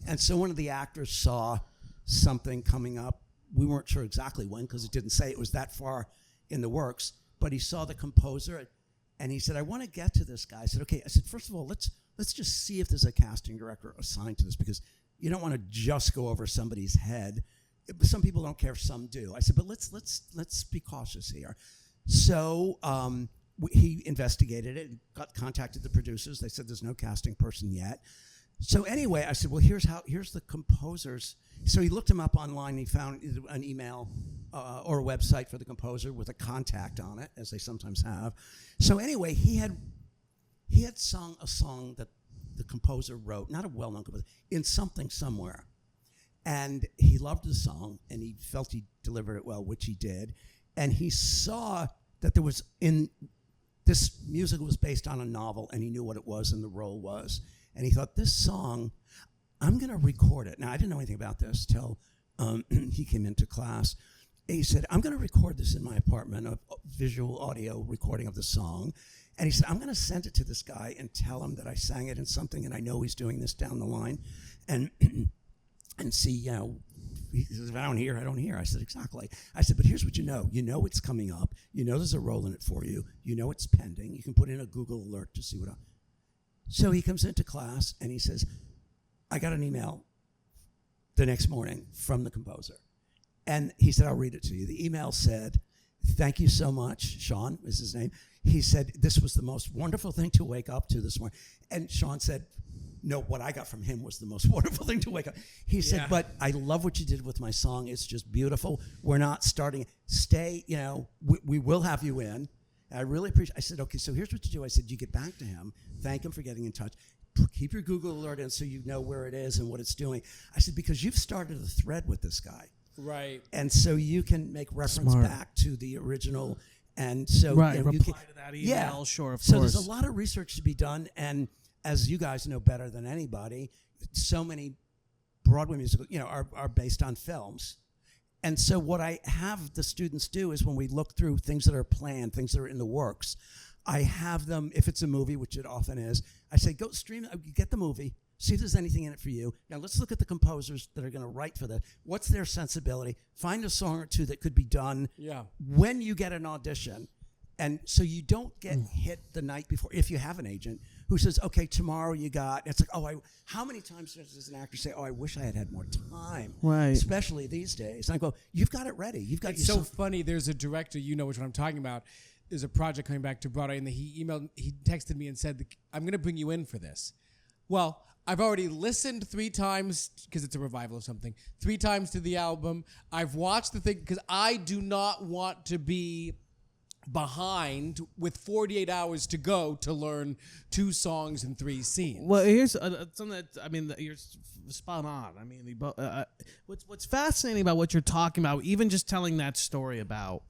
And so one of the actors saw something coming up. We weren't sure exactly when, because it didn't say it was that far in the works, but he saw the composer, and he said, I want to get to this guy. I said, okay. I said, first of all, let's just see if there's a casting director assigned to this, because you don't want to just go over somebody's head. Some people don't care, some do. I said, but let's be cautious here. So he investigated it and contacted the producers. They said there's no casting person yet. So anyway, I said, well, here's the composers. So he looked him up online. He found an email or a website for the composer with a contact on it, as they sometimes have. So anyway, he had sung a song that the composer wrote, not a well-known composer, in Something Somewhere. And he loved the song, and he felt he delivered it well, which he did. And he saw that there was this musical was based on a novel, and he knew what it was and the role was. And he thought, this song, I'm going to record it. Now, I didn't know anything about this till he came into class. He said, I'm going to record this in my apartment, a visual audio recording of the song. And he said, I'm going to send it to this guy and tell him that I sang it in something, and I know he's doing this down the line. And see, he says, if I don't hear, I don't hear. I said, exactly. I said, but here's what you know. You know it's coming up. You know there's a role in it for you. You know it's pending. You can put in a Google alert to see what So he comes into class, and he says, I got an email the next morning from the composer. And he said, I'll read it to you. The email said, thank you so much. Sean is his name. He said, this was the most wonderful thing to wake up to this morning. And Sean said, no, what I got from him was the most wonderful thing to wake up. He said, but I love what you did with my song. It's just beautiful. We're not starting. Stay, we will have you in. And I really appreciate. I said, okay, so here's what you do. I said, you get back to him. Thank him for getting in touch. Keep your Google alert in so you know where it is and what it's doing. I said, because you've started a thread with this guy. Right. And so you can make reference back to the original. And so reply to that email, sure, of so course. there's a lot of research to be done, and as you guys know better than anybody, so many Broadway musicals, are based on films. And so what I have the students do is when we look through things that are planned, things that are in the works, I have them, if it's a movie, which it often is, I say, go stream it, get the movie, see if there's anything in it for you. Now let's look at the composers that are going to write for that. What's their sensibility? Find a song or two that could be done when you get an audition. And so you don't get hit the night before, if you have an agent who says, okay, tomorrow you got, it's like, how many times does an actor say, I wish I had more time? Right. Especially these days. And I go, you've got it ready. You've got It's so funny. There's a director, you know which one I'm talking about. There's a project coming back to Broadway, and he texted me and said, I'm going to bring you in for this. Well, I've already listened 3 times, because it's a revival of something, 3 times to the album. I've watched the thing, because I do not want to be behind with 48 hours to go to learn 2 songs and 3 scenes. Well, here's something that you're spot on. I mean, what's fascinating about what you're talking about, even just telling that story about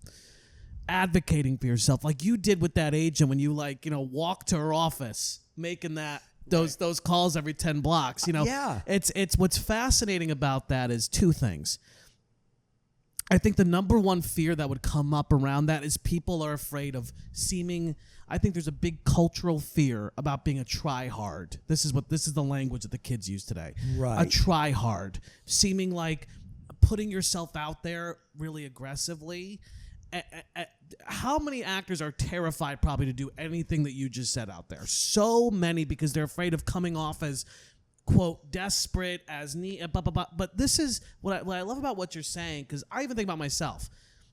advocating for yourself, like you did with that agent when you walked to her office, making those calls every 10 blocks. Yeah. It's what's fascinating about that is 2 things. I think the number one fear that would come up around that is people are afraid of seeming. I think there's a big cultural fear about being a try-hard. This is the language that the kids use today. Right. A try-hard, seeming like putting yourself out there really aggressively. How many actors are terrified probably to do anything that you just said out there? So many, because they're afraid of coming off as, quote, desperate, as neat, blah, blah, blah. But this is what I love about what you're saying, because I even think about myself.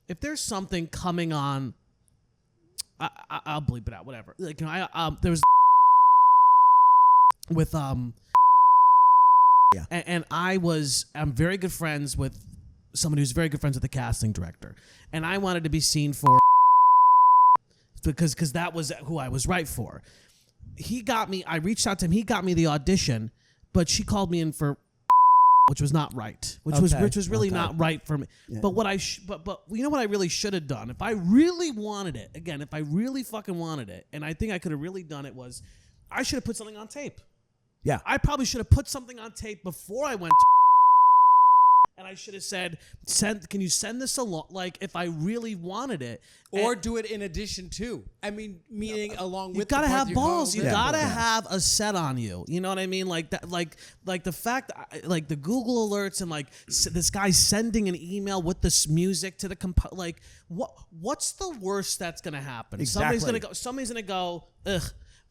If there's something coming on, I'll bleep it out, whatever. Like, there was with Yeah. and I'm very good friends with somebody who's very good friends with the casting director, and I wanted to be seen for because that was who I was right for. I reached out to him. He got me the audition, but she called me in for, which was not right, which was really not right for me. Yeah. But but you know what I really should have done if I really wanted it. Again, if I really fucking wanted it, and I think I could have really done it, was I should have put something on tape. Yeah. I probably should have put something on tape before I went to, and I should have said, can you send this along? Like, if I really wanted it. Or do it in addition to. I mean, meaning along You with gotta the part have you're balls. You going with. gotta have a set on you. You know what I mean? Like that. Like the fact, like the Google alerts and like this guy sending an email with this music to the like what's the worst that's gonna happen? Exactly. Somebody's gonna go. Ugh.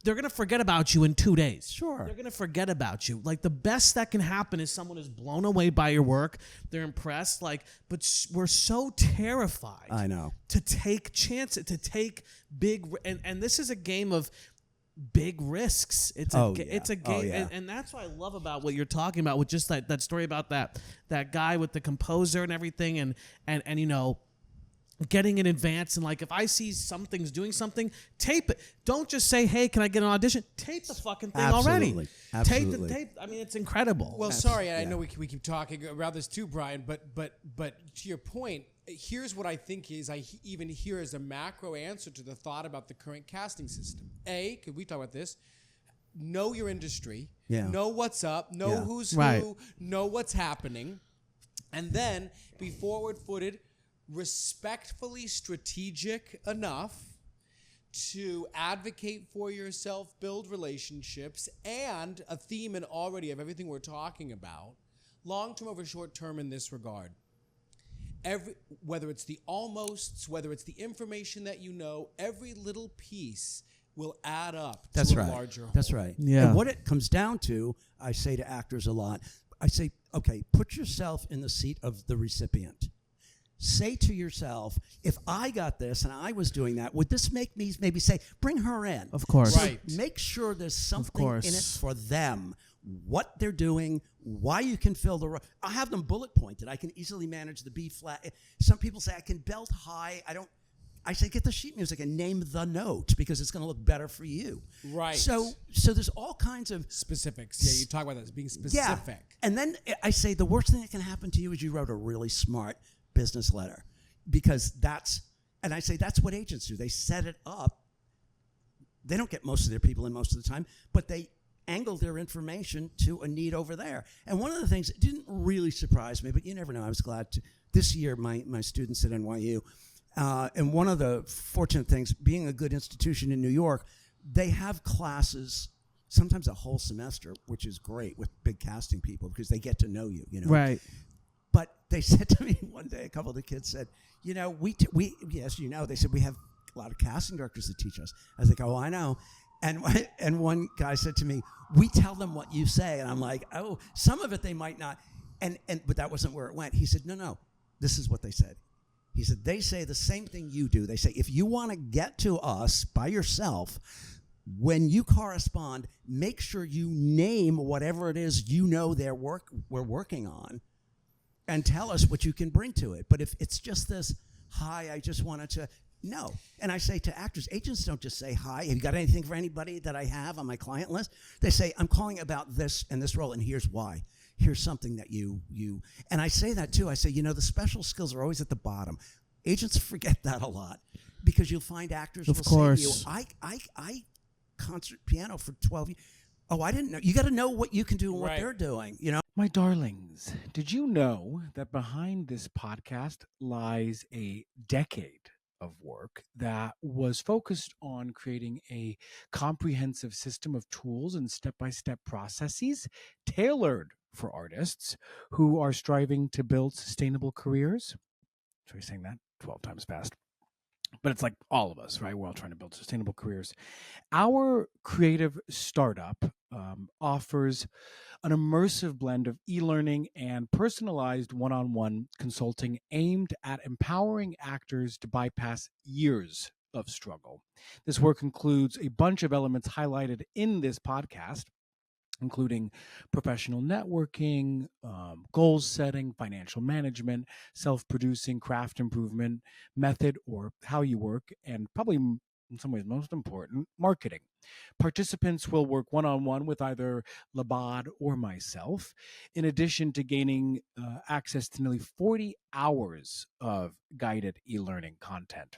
They're going to forget about you in 2 days. Sure. They're going to forget about you. Like, the best that can happen is someone is blown away by your work. They're impressed. Like, but we're so terrified. I know. To take chances, to take big, and this is a game of big risks. It's a game, and that's what I love about what you're talking about with just that story about that guy with the composer and everything, and you know, getting in advance, and like if I see something's doing something, tape it. Don't just say, "Hey, can I get an audition?" Tape the fucking thing already. Absolutely. Tape the tape. I mean, it's incredible. Well, sorry, I know we keep talking about this too, Brian, but to your point, here's what I think is even hear as a macro answer to the thought about the current casting system. Could we talk about this? Know your industry. Yeah. Know what's up. Know who's Right. who. Know what's happening, and then be forward-footed, respectfully strategic enough to advocate for yourself, build relationships, and a theme and already of everything we're talking about, long-term over short-term in this regard. Whether it's the almosts, whether it's the information that you know, every little piece will add up to a larger whole. That's right. Yeah. And what it comes down to, I say to actors a lot, I say, okay, put yourself in the seat of the recipient. Say to yourself, if I got this and I was doing that, would this make me maybe say, bring her in? Of course. Right. Make sure there's something course. in it for them, what they're doing, why you can fill the role. I have them bullet pointed. I can easily manage the B flat. Some people say I can belt high. I say get the sheet music and name the note because it's going to look better for you. Right. So there's all kinds of Specifics. Yeah, you talk about that as being specific. yeah. And then I say the worst thing that can happen to you is you wrote a really smart business letter, because that's what agents do. They set it up. They don't get most of their people in most of the time, but they angle their information to a need over there. And one of the things that didn't really surprise me, but you never know, I was glad to, this year my students at NYU, and one of the fortunate things, being a good institution in New York, they have classes, sometimes a whole semester, which is great with big casting people because they get to know you, you know. Right. But they said to me one day, a couple of the kids said, you know, yes, you know, they said, we have a lot of casting directors that teach us. I was like, oh, I know. And one guy said to me, we tell them what you say. And I'm like, oh, some of it they might not. But that wasn't where it went. He said, no, this is what they said. He said, they say the same thing you do. They say, if you want to get to us by yourself, when you correspond, make sure you name whatever it is you know we're working on, and tell us what you can bring to it. But if it's just this, hi, I just wanted to, No. And I say to actors, agents don't just say, hi, have you got anything for anybody that I have on my client list? They say, I'm calling about this and this role, and here's why. Here's something that you, and I say that too. I say, the special skills are always at the bottom. Agents forget that a lot because you'll find actors will say to you, I concert piano for 12 years. Oh, I didn't know. You got to know what you can do and what they're doing, My darlings, did you know that behind this podcast lies a decade of work that was focused on creating a comprehensive system of tools and step-by-step processes tailored for artists who are striving to build sustainable careers? Sorry, saying that 12 times fast. But it's like all of us, right? We're all trying to build sustainable careers. Our creative startup offers an immersive blend of e-learning and personalized one-on-one consulting aimed at empowering actors to bypass years of struggle. This work includes a bunch of elements highlighted in this podcast, including professional networking, goals setting, financial management, self-producing, craft improvement, method or how you work, and probably in some ways most important, marketing. Participants will work one-on-one with either Labbadia or myself, in addition to gaining access to nearly 40 hours of guided e-learning content.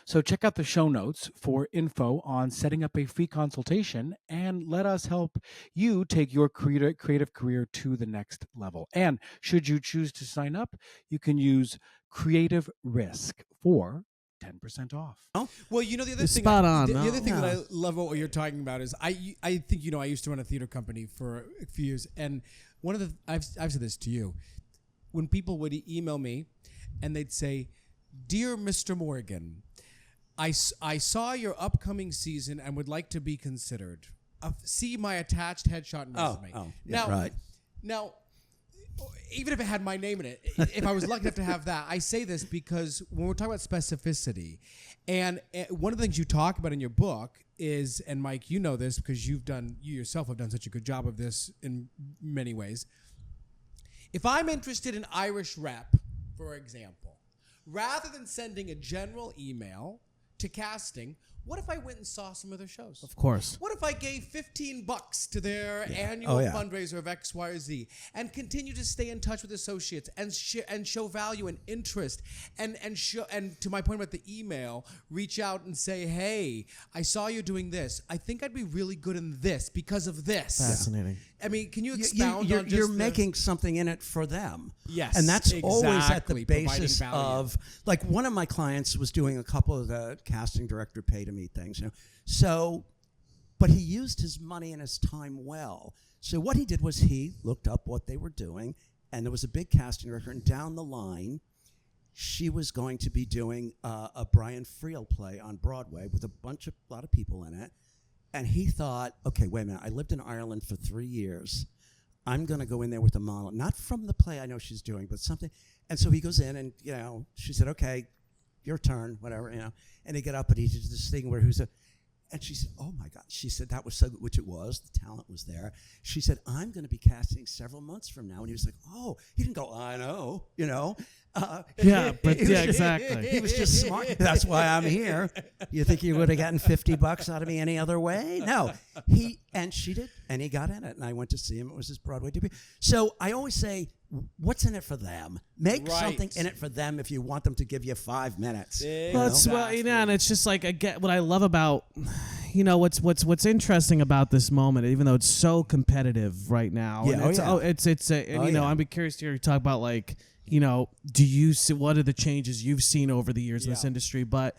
So check out the show notes for info on setting up a free consultation and let us help you take your creative career to the next level. And should you choose to sign up, you can use Creative Risk for 10% off. Oh, well, the other thing, spot on. The other thing that I love about what you're talking about is I think I used to run a theater company for a few years, and one of the I've said this to you, when people would email me and they'd say, "Dear Mr. Morgan, I saw your upcoming season and would like to be considered. See my attached headshot and resume." Now, even if it had my name in it, if I was lucky enough to have that, I say this because when we're talking about specificity, and one of the things you talk about in your book is, and Mike, you know this because you yourself have done such a good job of this in many ways. If I'm interested in Irish rep, for example, rather than sending a general email to casting, what if I went and saw some of their shows? Of course. What if I gave $15 to their annual fundraiser of X, Y, or Z and continue to stay in touch with associates and show value and interest and to my point about the email, reach out and say, "Hey, I saw you doing this. I think I'd be really good in this because of this." Fascinating. I mean, can you expound on just you're making something in it for them. Yes, and that's always at the exactly, basis providing value. of, like, one of my clients was doing a couple of the casting director pay to meet things, So, but he used his money and his time well. So what he did was he looked up what they were doing, and there was a big casting director, and down the line, she was going to be doing a Brian Friel play on Broadway with a lot of people in it. And he thought, okay, wait a minute. I lived in Ireland for 3 years. I'm going to go in there with a monologue, not from the play I know she's doing, but something. And so he goes in, and she said, "Okay, your turn," whatever, And they get up, and he did this thing where and she said, "Oh my God!" She said, "That was so good," which it was. The talent was there. She said, "I'm going to be casting several months from now," and he was like, "Oh," he didn't go, "I know," Exactly. He was just smart. That's why I'm here. You think you would have gotten $50 out of me any other way? No. She did, and he got in it, and I went to see him. It was his Broadway debut. So I always say, what's in it for them? Make something in it for them if you want them to give you 5 minutes. And it's just like, again, what I love about, what's interesting about this moment, even though it's so competitive right now. I'd be curious to hear you talk about, like, do you see, what are the changes you've seen over the years in this industry? But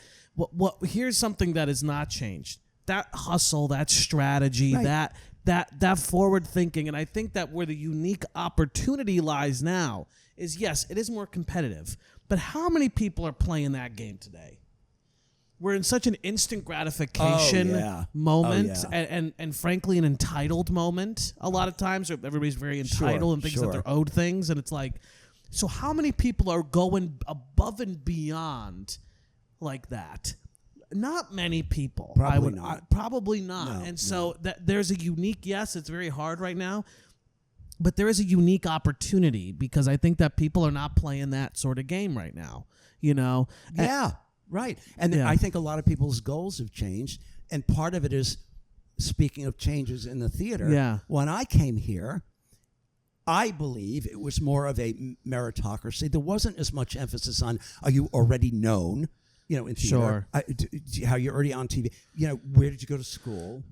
here's something that has not changed: that hustle, that strategy, that forward thinking. And I think that where the unique opportunity lies now is, yes, it is more competitive, but how many people are playing that game today? We're in such an instant gratification moment, and frankly, an entitled moment. A lot of times, everybody's very entitled and thinks that they're owed things, and it's like, so how many people are going above and beyond like that? Not many people. Probably not. No, and so there's a unique, yes, it's very hard right now, but there is a unique opportunity because I think that people are not playing that sort of game right now, Right. And I think a lot of people's goals have changed. And part of it is, speaking of changes in the theater, when I came here, I believe it was more of a meritocracy. There wasn't as much emphasis on, are you already known, in theater? How you're already on TV. Where did you go to school?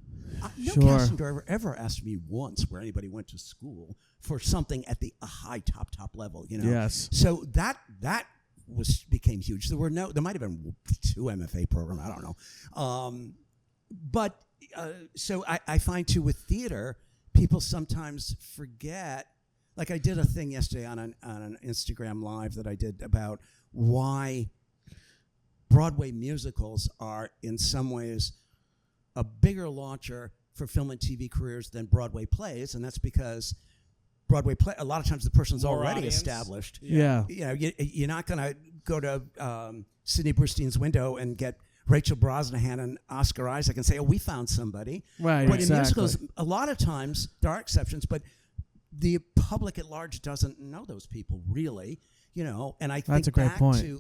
No casting director ever asked me once where anybody went to school for something at the high top level. Yes. So that became huge. There might have been 2 MFA programs. I don't know. But so I find too with theater, people sometimes forget. Like I did a thing yesterday on an Instagram Live that I did about why Broadway musicals are in some ways a bigger launcher for film and TV careers than Broadway plays, and that's because Broadway play, a lot of times the person's More already audience. established. Yeah. You're not going to go to Sidney Brustein's window and get Rachel Brosnahan and Oscar Isaac and say, "Oh, we found somebody." Right. But exactly. in musicals, a lot of times there are exceptions, but the public at large doesn't know those people really. And I think That's a great back point. to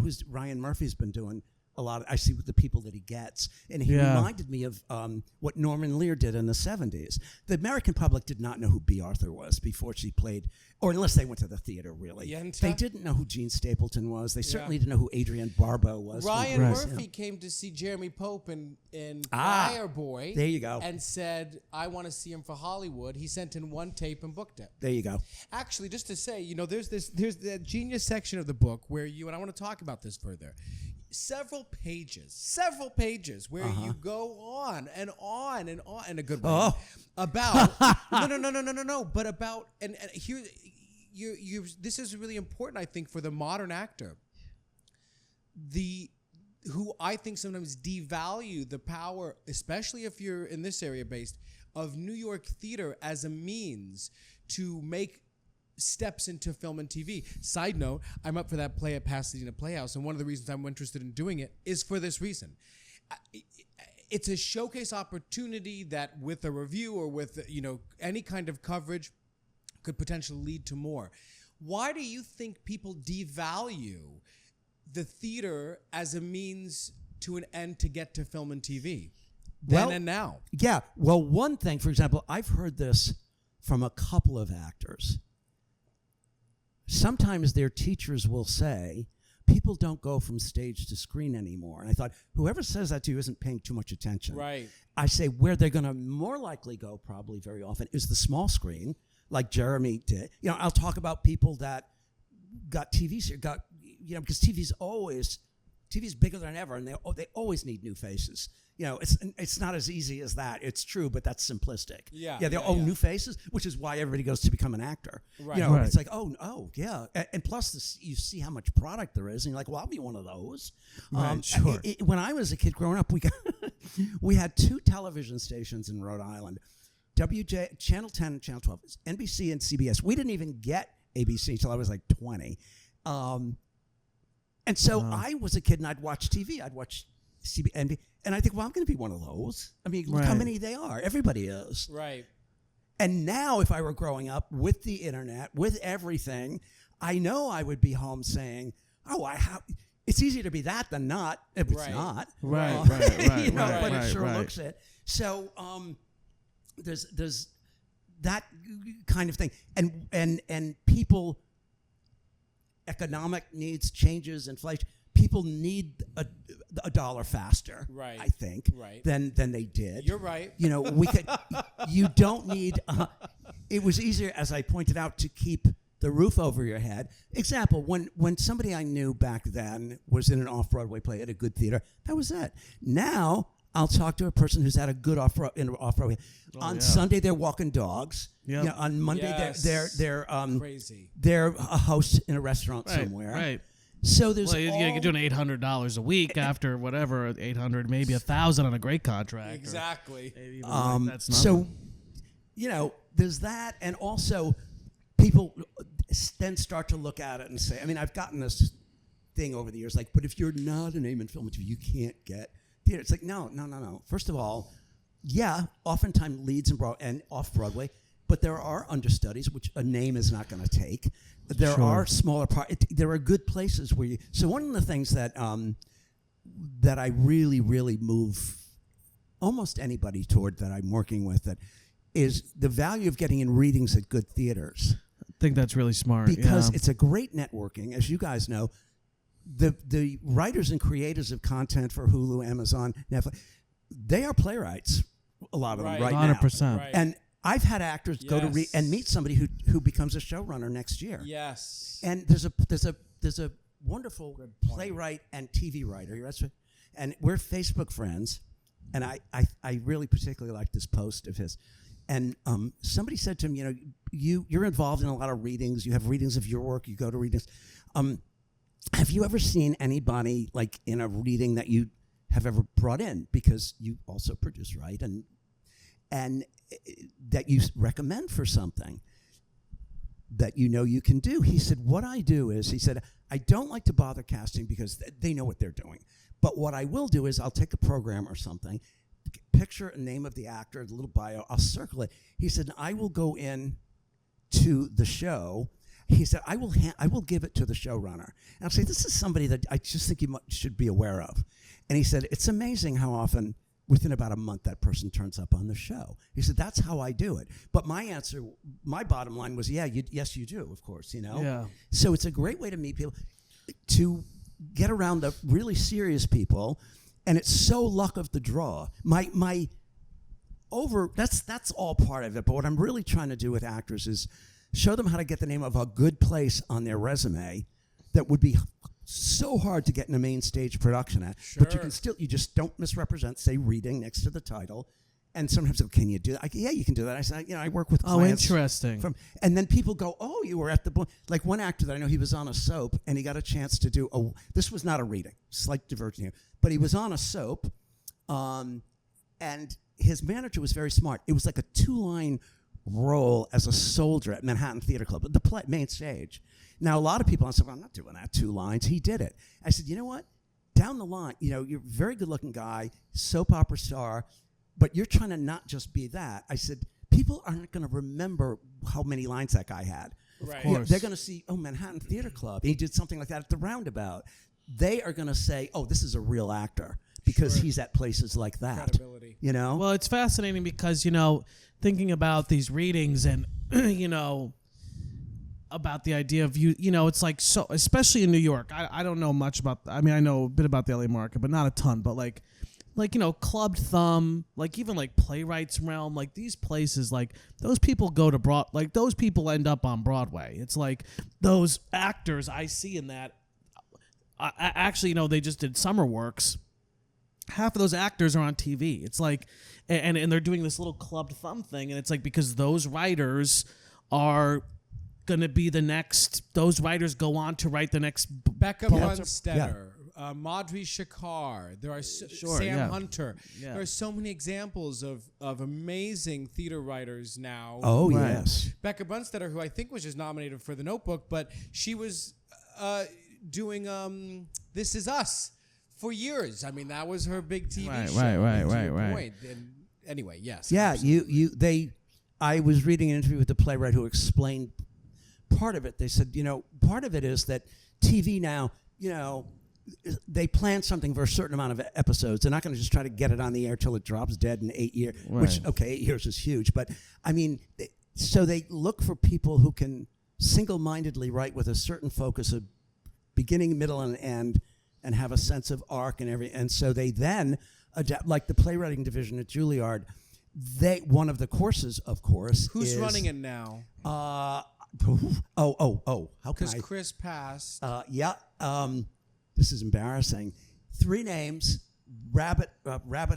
who's Ryan Murphy's been doing a lot. I see the people that he gets, and he reminded me of what Norman Lear did in the 70s. The American public did not know who B. Arthur was before she played, or unless they went to the theater. Really, Yenta? They didn't know who Gene Stapleton was. They certainly didn't know who Adrienne Barbeau was. Ryan Murphy came to see Jeremy Pope in Fireboy. There you go. And said, I want to see him for Hollywood. He sent in 1 tape and booked it. There you go. Actually, just to say, there's that genius section of the book where and I want to talk about this further. Several pages where you go on and on and on in a good way about no, but about and here you this is really important, I think, for the modern actor. Who I think sometimes devalue the power, especially if you're in this area based, of New York theater as a means to make steps into film and TV. Side note, I'm up for that play at Pasadena Playhouse, and one of the reasons I'm interested in doing it is for this reason. It's a showcase opportunity that with a review or with any kind of coverage could potentially lead to more. Why do you think people devalue the theater as a means to an end to get to film and TV then and now? Yeah. Well, one thing, for example, I've heard this from a couple of actors. Sometimes their teachers will say, people don't go from stage to screen anymore. And I thought, whoever says that to you isn't paying too much attention. Right. I say where they're going to more likely go, probably very often, is the small screen, like Jeremy did. I'll talk about people that got TV, because TV's bigger than ever, and they always need new faces. It's not as easy as that. It's true, but that's simplistic. New faces, which is why everybody goes to become an actor. Right. It's like, yeah. And plus, you see how much product there is, and you're like, well, I'll be one of those. Right, sure. When I was a kid growing up, we had 2 television stations in Rhode Island, Channel 10 and Channel 12, NBC and CBS. We didn't even get ABC until I was like 20. And so I was a kid, and I'd watch TV. I'd watch CBS, and I think, well, I'm going to be one of those. I mean, look how many they are. Everybody is. Right. And now, if I were growing up with the internet, with everything, I know I would be home saying, it's easier to be that than not. If it's not. Right. But it sure looks it. So there's that kind of thing. And people, economic needs, changes, inflation. People need a dollar faster, right. I think, than they did. You're right. We could. You don't need. It was easier, as I pointed out, to keep the roof over your head. Example: when somebody I knew back then was in an off-Broadway play at a good theater, that was it. Now I'll talk to a person who's at a good off-Broadway. On Sunday they're walking dogs. Yep. On Monday they're crazy. They're a host in a restaurant somewhere. Right. So there's you're doing $800 a week after whatever, 800, maybe 1,000 on a great contract. Exactly. Maybe even that's so, there's that, and also people then start to look at it and say, I mean, I've gotten this thing over the years, like, but if you're not a name in film, you can't get theater. It's like, no. First of all, oftentimes leads and off-Broadway, but there are understudies, which a name is not going to take. There are smaller parts. There are good places where you. So one of the things that that I really, really move almost anybody toward that I'm working with, that is the value of getting in readings at good theaters. I think that's really smart. Because it's a great networking, as you guys know. The writers and creators of content for Hulu, Amazon, Netflix, they are playwrights, a lot of them right 100%. now. Right. And I've had actors go to read and meet somebody who becomes a showrunner next year. Yes. And there's a wonderful playwright and TV writer. And we're Facebook friends. And I really particularly like this post of his. And somebody said to him, you're involved in a lot of readings. You have readings of your work. You go to readings. Have you ever seen anybody like in a reading that you have ever brought in, because you also produce, right? And that you recommend for something that you can do? He said, what I do is, he said, I don't like to bother casting because they know what they're doing. But what I will do is I'll take a program or something, picture a name of the actor, the little bio, I'll circle it. He said, I will go in to the show. He said, I will give it to the showrunner. And I'll say, this is somebody that I just think you should be aware of. And he said, it's amazing how often, within about a month, that person turns up on the show. He said, that's how I do it. But my answer, my bottom line was, yes, you do, of course, Yeah. So it's a great way to meet people, to get around the really serious people, and it's so luck of the draw. That's all part of it. But what I'm really trying to do with actors is show them how to get the name of a good place on their resume that would be so hard to get in a main stage production at. Sure. But you just don't misrepresent, say reading next to the title. And sometimes, can you do that? Yeah, you can do that. I said, I work with clients. Oh, interesting. And then people go, oh, you were at the, like one actor that I know, he was on a soap and he got a chance to do, this was not a reading, slight diversion here, but he was on a soap, and his manager was very smart. It was like a 2-line role as a soldier at Manhattan Theater Club, at the main stage. Now, a lot of people, I said, well, I'm not doing that 2 lines. He did it. I said, you know what? Down the line, you're a very good-looking guy, soap opera star, but you're trying to not just be that. I said, people aren't going to remember how many lines that guy had. Right. course. They're going to see, Manhattan Theater Club. He did something like that at the Roundabout. They are going to say, this is a real actor because he's at places like that. Credibility. Well, it's fascinating because, thinking about these readings and, about the idea of it's like, so, especially in New York, I don't know much about, I know a bit about the LA market, but not a ton, but like Clubbed Thumb, like even like Playwrights Realm, like these places, like those people go to those people end up on Broadway. It's like those actors I see in that, actually, they just did Summer Works. Half of those actors are on TV. It's like, and they're doing this little Clubbed Thumb thing, and it's like because those writers are going to be the next. Those writers go on to write the next. Becca Bunstetter, Madhuri Shakar. There are Sam Hunter. Yeah. There are so many examples of amazing theater writers now. Oh, Right. yes. Becca Bunstetter, who I think was just nominated for The Notebook, but she was doing This Is Us for years. That was her big TV show. Right. And anyway, yes. Yeah, absolutely. I was reading an interview with the playwright who explained part of it. They said, part of it is that TV now, they plan something for a certain amount of episodes. They're not going to just try to get it on the air till it drops dead in 8 years, which, 8 years is huge. But, so they look for people who can single-mindedly write with a certain focus of beginning, middle, and end, and have a sense of arc and everything. And so they then adapt, like the playwriting division at Juilliard. One of the courses, of course, Who's is, running it now? How can Because I? Chris passed. This is embarrassing. 3 names: Rabbit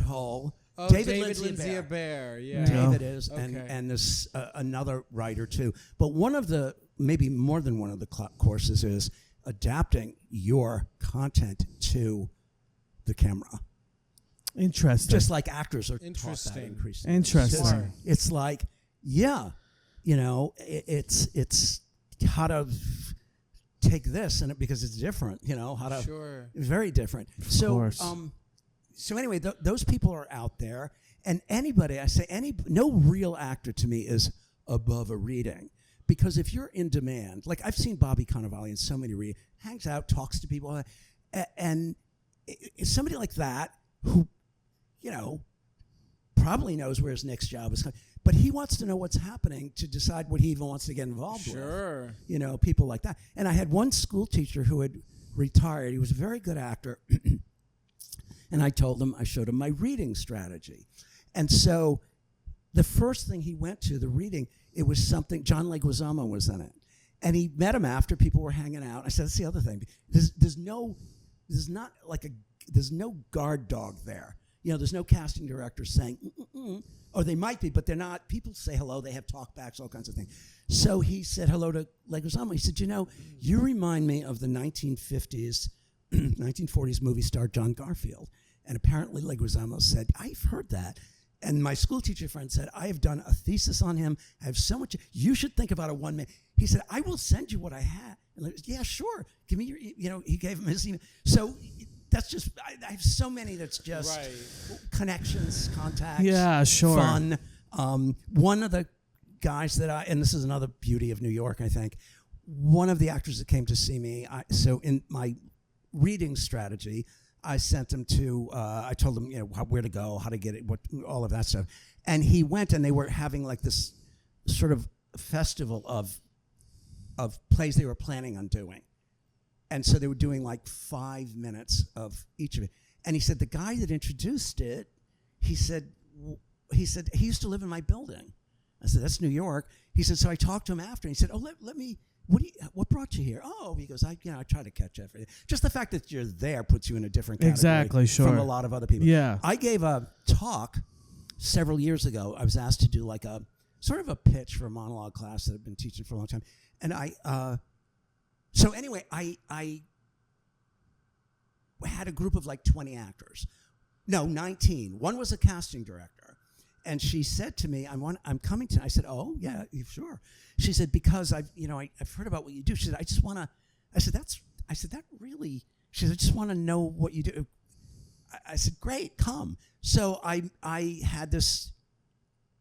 Hole. David Lindsay Bear. Yeah. David is, Okay. and there's another writer too. But one of the, maybe more than one of the courses is adapting your content to the camera. Interesting. Just like actors are taught that Interesting. increasingly. Interesting. It's like, it's how to take this and because it's different, how to Sure. very different. course. So anyway, those people are out there, and no real actor to me is above a reading, because if you're in demand, like I've seen Bobby Cannavale in so many readings, hangs out, talks to people, and it's somebody like that who, you know, probably knows where his next job is coming, but he wants to know what's happening to decide what he even wants to get involved with. You know, people like that. And I had one school teacher who had retired. He was a very good actor. And I showed him my reading strategy. And so the first thing he went to, the reading, it was something, John Leguizamo was in it. And he met him after, people were hanging out. I said, that's the other thing. There's no guard dog there. You know, there's no casting director saying, or they might be, but they're not. People say hello, they have talkbacks, all kinds of things. So he said hello to Leguizamo. He said, you know, you remind me of the 1950s, 1940s movie star John Garfield. And apparently Leguizamo said, I've heard that. And my school teacher friend said, I have done a thesis on him. I have so much. You should think about a one-man. He said, I will send you what I have. And yeah, sure. Give me your, you know, he gave him his email. So that's just, I have so many that's just connections, contacts, fun. One of the guys and this is another beauty of New York, I think, one of the actors that came to see me, so in my reading strategy, I sent him to, I told him, you know, where to go, how to get it, all of that stuff. And he went, and they were having like this sort of festival of plays they were planning on doing. And so they were doing like 5 minutes of each of it. And he said, the guy that introduced it, he said he used to live in my building. I said, that's New York. He said, so I talked to him after, and he said, oh, let me, what brought you here? Oh, he goes, I try to catch everything. Just the fact that you're there puts you in a different category from a lot of other people. Yeah. I gave a talk several years ago. I was asked to do like a sort of a pitch for a monologue class that I've been teaching for a long time. And so anyway, I had a group of like 20 actors. No, 19. One was a casting director. And she said to me, I'm coming to, I said, oh, yeah, sure. She said, because I've heard about what you do. She said, I said, that really, she said, I just want to know what you do. I said, great, come. So I had this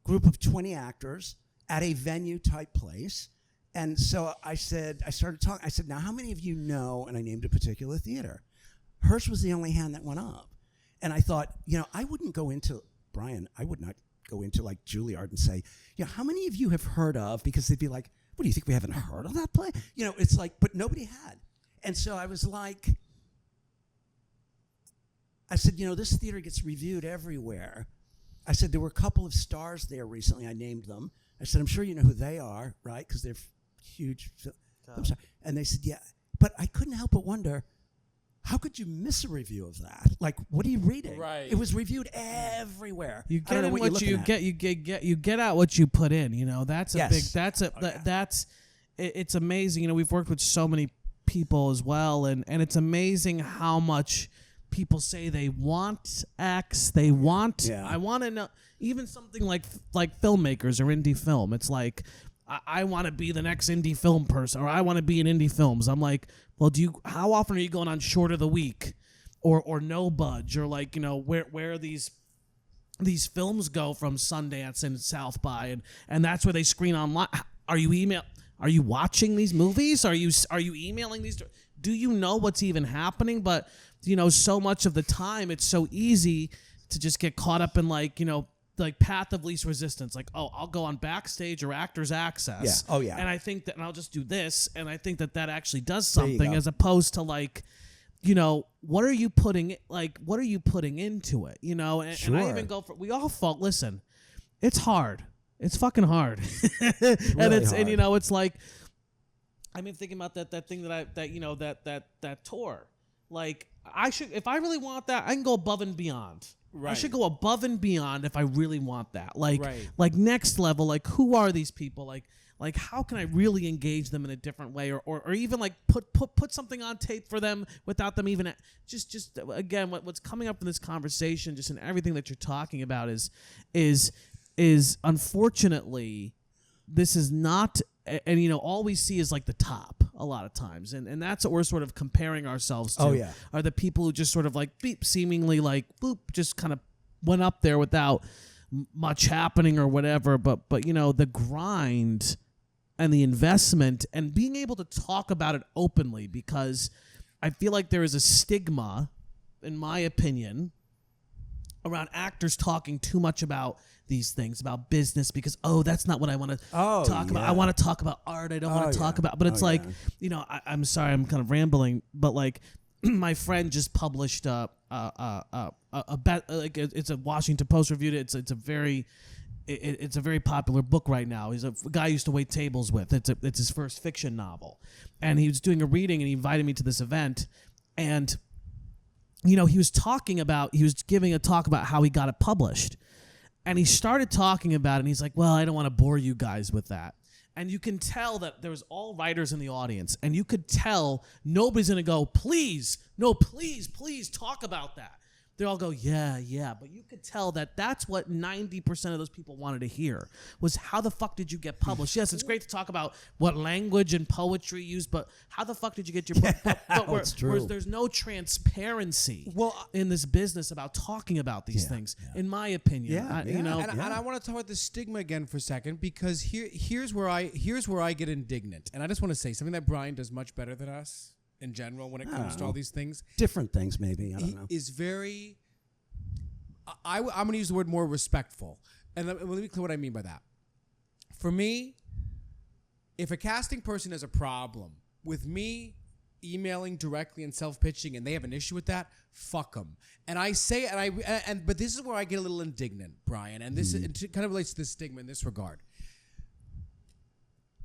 group of 20 actors at a venue type place. And so I started talking. I said, now, how many of you know, and I named a particular theater. Hers was the only hand that went up. And I thought, you know, I would not go into like Juilliard and say, you know, how many of you have heard of, because they'd be like, what, do you think we haven't heard of that play? You know, it's like, but nobody had. And so I was like, I said, you know, this theater gets reviewed everywhere. I said, there were a couple of stars there recently. I named them. I said, I'm sure you know who they are, right? Because they're huge film stars. And they said, yeah. But I couldn't help but wonder, how could you miss a review of that? Like, what are you reading? Right. It was reviewed everywhere. You get in what you get. You get out what you put in. You know, that's a big. It's amazing. You know, we've worked with so many people as well, and it's amazing how much people say they want X. They want. Yeah. I want to know. Even something like filmmakers or indie film. It's like, I want to be the next indie film person, or I want to be in indie films. I'm like, well, how often are you going on Short of the Week or No Budge, or like, you know, where these films go from Sundance and South by, and that's where they screen online. Are you watching these movies? Are you emailing these? Do you know what's even happening? But, you know, so much of the time it's so easy to just get caught up in, like, you know, like path of least resistance, like, oh, I'll go on Backstage or Actors Access. Yeah. Oh, yeah. And I think that, and I'll just do this, and I think that actually does something, as opposed to, like, you know, what are you putting into it, you know? And, sure. And I even go for, we all fall. Listen, it's hard. It's fucking hard. It's really hard. And you know, it's like, I mean, thinking about that thing that tour. Like, if I really want that, I can go above and beyond. Right. I should go above and beyond if I really want that. Like, like next level. Like, who are these people? Like how can I really engage them in a different way, or even like put something on tape for them without them even just again, what's coming up in this conversation, just in everything that you're talking about, is unfortunately, this is not. And, you know, all we see is like the top a lot of times. And that's what we're sort of comparing ourselves to. Oh, yeah. Are the people who just sort of like seemingly like just kind of went up there without much happening or whatever. But you know, the grind and the investment and being able to talk about it openly, because I feel like there is a stigma in my opinion, around actors talking too much about these things, about business, because, that's not what I want to talk about. I want to talk about art. I don't want to talk about, but it's I'm sorry, I'm kind of rambling, but like my friend just published it's a Washington Post reviewed it. It's a very popular book right now. He's a guy I used to wait tables with. It's his first fiction novel, and he was doing a reading, and he invited me to this event, and he was giving a talk about how he got it published, and he started talking about it, and he's like, well, I don't want to bore you guys with that. And you can tell that there's all writers in the audience, and you could tell nobody's going to go, please talk about that. They all go, yeah. But you could tell that that's what 90% of those people wanted to hear, was how the fuck did you get published? Yes, it's great to talk about what language and poetry you use, but how the fuck did you get your book? But whereas there's no transparency in this business about talking about these things, in my opinion. And I want to talk about the stigma again for a second, because here's where I get indignant. And I just want to say something that Brian does much better than us in general when it comes to all these things. Different things, maybe. I don't know. Is very, I'm going to use the word more respectful. And let me clear what I mean by that. For me, if a casting person has a problem with me emailing directly and self-pitching and they have an issue with that, fuck them. And I say, but this is where I get a little indignant, Brian, and this it kind of relates to the stigma in this regard.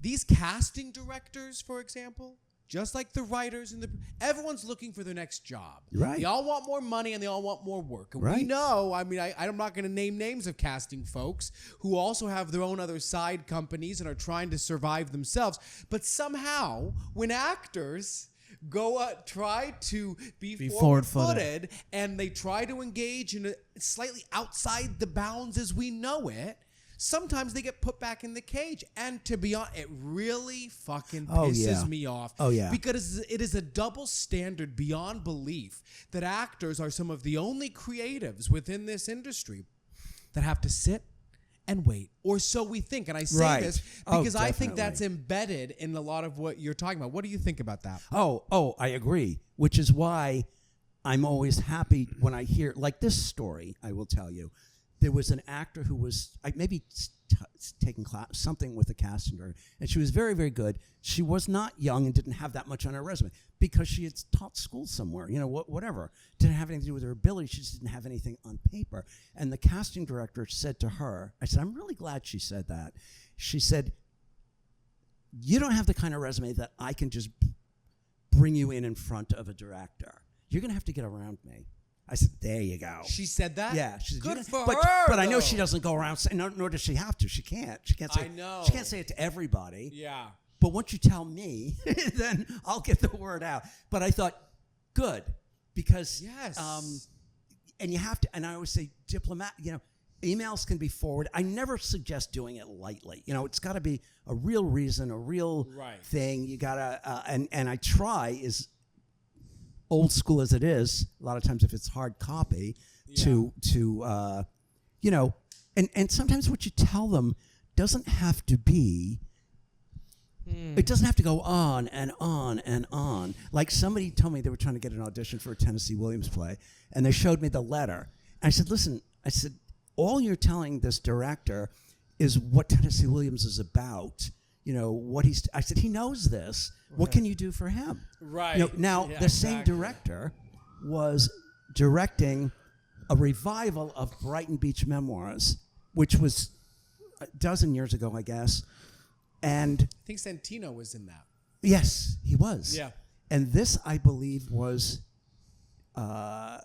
These casting directors, for example, just like the writers and everyone's looking for their next job. Right. They all want more money and they all want more work. And we know, I'm not going to name names of casting folks who also have their own other side companies and are trying to survive themselves. But somehow, when actors try to be forward-footed and they try to engage in a slightly outside the bounds as we know it, sometimes they get put back in the cage. And to be honest, it really fucking pisses me off. Oh, yeah. Because it is a double standard beyond belief that actors are some of the only creatives within this industry that have to sit and wait. Or so we think. And I say this because I think that's embedded in a lot of what you're talking about. What do you think about that? Oh, I agree. Which is why I'm always happy when I hear, like this story, I will tell you. There was an actor who was maybe taking something with a casting director, and she was very, very good. She was not young and didn't have that much on her resume because she had taught school somewhere, whatever. Didn't have anything to do with her ability. She just didn't have anything on paper. And the casting director said to her, I said, I'm really glad she said that. She said, you don't have the kind of resume that I can just bring you in front of a director. You're going to have to get around me. I said, there you go. She said that? Yeah. She said, good for her, But I know though. she doesn't go around saying, nor does she have to. She can't. She can't say, I know. She can't say it to everybody. Yeah. But once you tell me, then I'll get the word out. But I thought, good. Because, and you have to, and I always say emails can be forward. I never suggest doing it lightly. It's got to be a real reason, a real thing. You got to, and I try is, old school as it is, a lot of times if it's hard copy, and sometimes what you tell them doesn't have to be, it doesn't have to go on and on and on. Like somebody told me they were trying to get an audition for a Tennessee Williams play, and they showed me the letter. And I said, listen, all you're telling this director is what Tennessee Williams is about. I said, he knows this. What can you do for him? Right. Now, the same director was directing a revival of Brighton Beach Memoirs, which was a dozen years ago, I guess. And I think Santino was in that. Yes, he was. Yeah. And this, I believe, was, the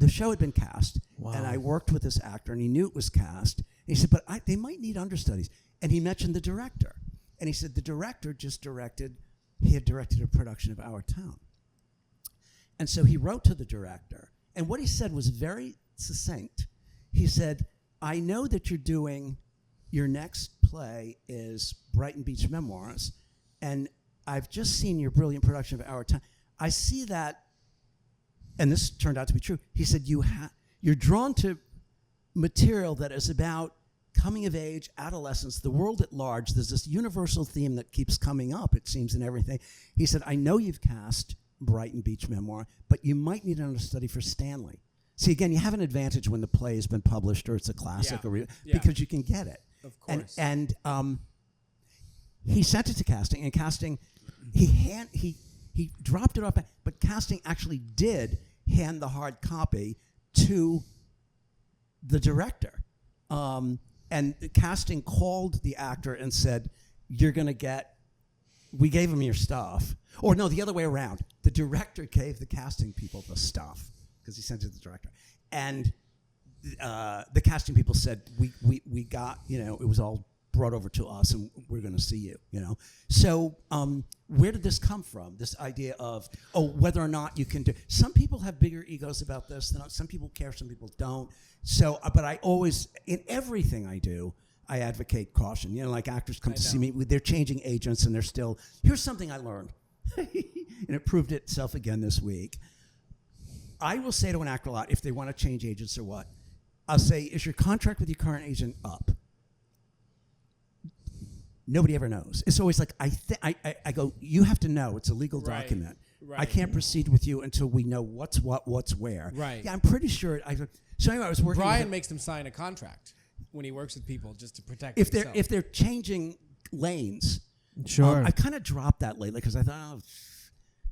show had been cast. Wow. And I worked with this actor, and he knew it was cast. And he said, but they might need understudies. And he mentioned the director. And he said the director he had directed a production of Our Town. And so he wrote to the director. And what he said was very succinct. He said, I know that you're doing, your next play is Brighton Beach Memoirs. And I've just seen your brilliant production of Our Town. I see that, and this turned out to be true. He said, you're drawn to material that is about coming of age, adolescence, the world at large. There's this universal theme that keeps coming up, it seems, in everything. He said, I know you've cast Brighton Beach memoir, but you might need an understudy for Stanley. See, again, you have an advantage when the play has been published or it's a classic, because you can get it. Of course. And he sent it to casting, and casting, he dropped it off, but casting actually did hand the hard copy to the director. And the casting called the actor and said, "You're going to get." We gave him your stuff, or no, the other way around. The director gave the casting people the stuff because he sent it to the director, and the casting people said, "We got, it was all brought over to us, and we're going to see you." So where did this come from? This idea of whether or not you can do. Some people have bigger egos about this than some people care. Some people don't. So, but I always, in everything I do, I advocate caution. Like actors come to see me, they're changing agents, and they're still. Here's something I learned, and it proved itself again this week. I will say to an actor a lot, if they want to change agents or what, I'll say, "Is your contract with your current agent up?" Nobody ever knows. It's always like, I go, "You have to know. It's a legal document. Right. I can't proceed with you until we know what's what, what's where." Right. Yeah, I'm pretty sure. So anyway, I was working. Brian makes them sign a contract when he works with people just to protect if himself. they're changing lanes. Sure. I kind of dropped that lately because I thought,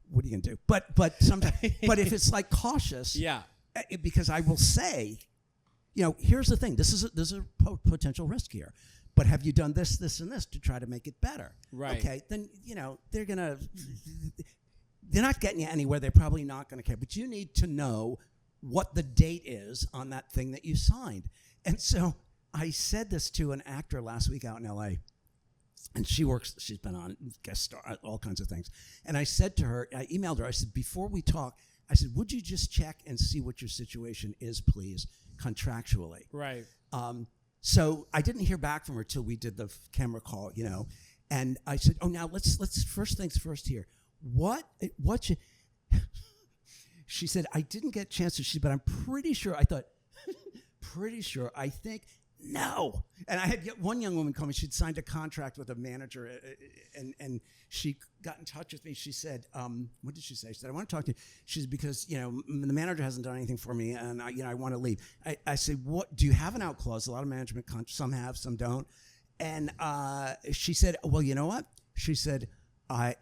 what are you gonna do? But sometimes, but if it's like cautious, because I will say, here's the thing. This is a potential risk here. But have you done this, this, and this to try to make it better? Right. Okay. Then they're not getting you anywhere. They're probably not going to care. But you need to know what the date is on that thing that you signed. And so I said this to an actor last week out in L.A., and she's been on guest star, all kinds of things. And I said to her, I emailed her, I said, before we talk, I said, would you just check and see what your situation is, please, contractually? Right. So I didn't hear back from her till we did the camera call, and I said, now let's first things first here. What you, she said, I didn't get a chance to see, but I'm pretty sure, I thought, I think, no. And I had one young woman call me. She'd signed a contract with a manager, and she got in touch with me. She said, what did she say? She said, I want to talk to you. She said, because, the manager hasn't done anything for me, and, I want to leave. I said, what, do you have an out clause? A lot of management contracts, some have, some don't. And she said, well, you know what? She said, I'll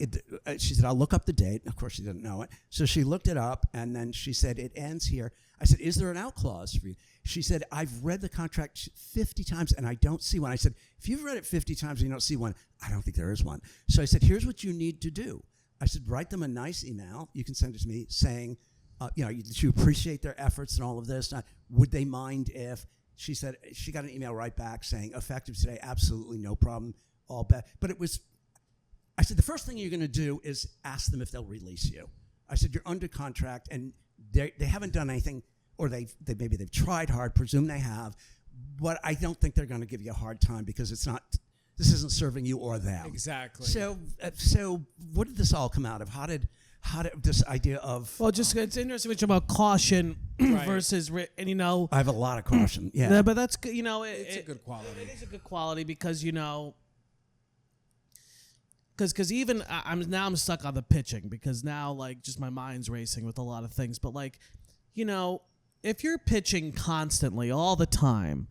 look up the date. Of course, she didn't know it. So she looked it up, and then she said, it ends here. I said, is there an out clause for you? She said, I've read the contract 50 times, and I don't see one. I said, if you've read it 50 times and you don't see one, I don't think there is one. So I said, here's what you need to do. I said, write them a nice email. You can send it to me saying, that you appreciate their efforts and all of this. Would they mind if? She said, she got an email right back saying, effective today, absolutely no problem, all bad. But it was, I said, the first thing you're going to do is ask them if they'll release you. I said, you're under contract, and they haven't done anything, or maybe they've tried hard, presume they have, but I don't think they're going to give you a hard time because this isn't serving you or them. Exactly. So what did this all come out of? How did this idea of? Well, it's interesting what you're about caution versus, and I have a lot of caution. Yeah, but that's good. It's a good quality. It is a good quality because because even I'm stuck on the pitching because now just my mind's racing with a lot of things. But if you're pitching constantly all the time,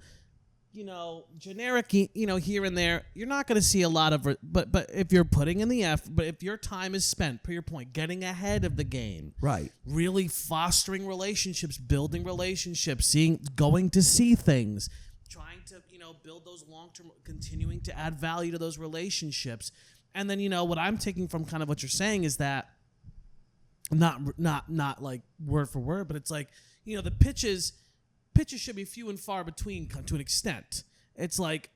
generic, here and there, you're not going to see a lot of it. But if you're putting in the effort, but if your time is spent, per your point, getting ahead of the game, right, really fostering relationships, building relationships, going to see things, trying to build those long-term, continuing to add value to those relationships. And then, what I'm taking from kind of what you're saying is that not like word for word, but it's like, the pitches should be few and far between to an extent. It's like,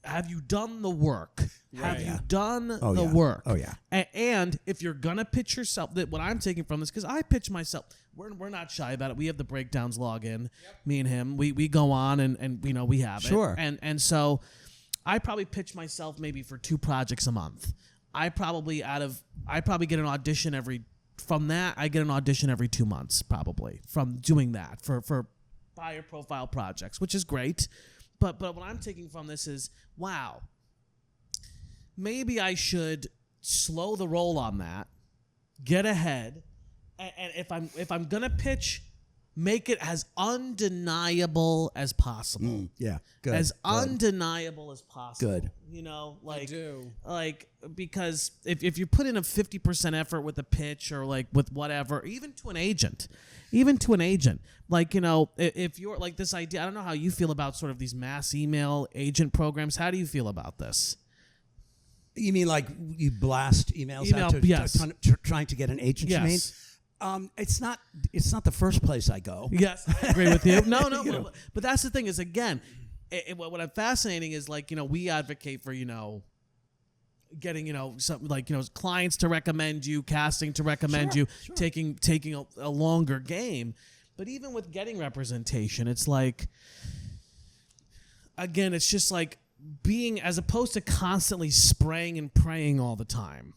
have you done the work? Right. Have you done the work? Oh, yeah. And if you're going to pitch yourself, that what I'm taking from this, because I pitch myself, we're not shy about it. We have the breakdowns log in, me and him. We go on and we have sure. it. And so I probably pitch myself maybe for 2 projects a month. I probably get an audition I get an audition every 2 months probably from doing that for higher profile projects, which is great. But what I'm taking from this is, wow, maybe I should slow the roll on that, get ahead, and if I'm gonna pitch, make it as undeniable as possible. Yeah, good. As good. undeniable as possible. Good. You know, I do. like because if you put in a 50% effort with a pitch or like with whatever, even to an agent, like, you know, if you're like this idea, I don't know how you feel about sort of these mass email agent programs. How do you feel about this? You mean like you blast emails out to yes. trying to get an agent? Yes. You mean? It's not the first place I go. Yes, I agree with you. No, You know. but that's the thing is, again, what I'm fascinating is, like, you know, we advocate for, you know, getting, you know, something like, you know, clients to recommend you, casting to recommend you, taking a longer game. But even with getting representation, it's like, again, it's just like being, as opposed to constantly spraying and praying all the time,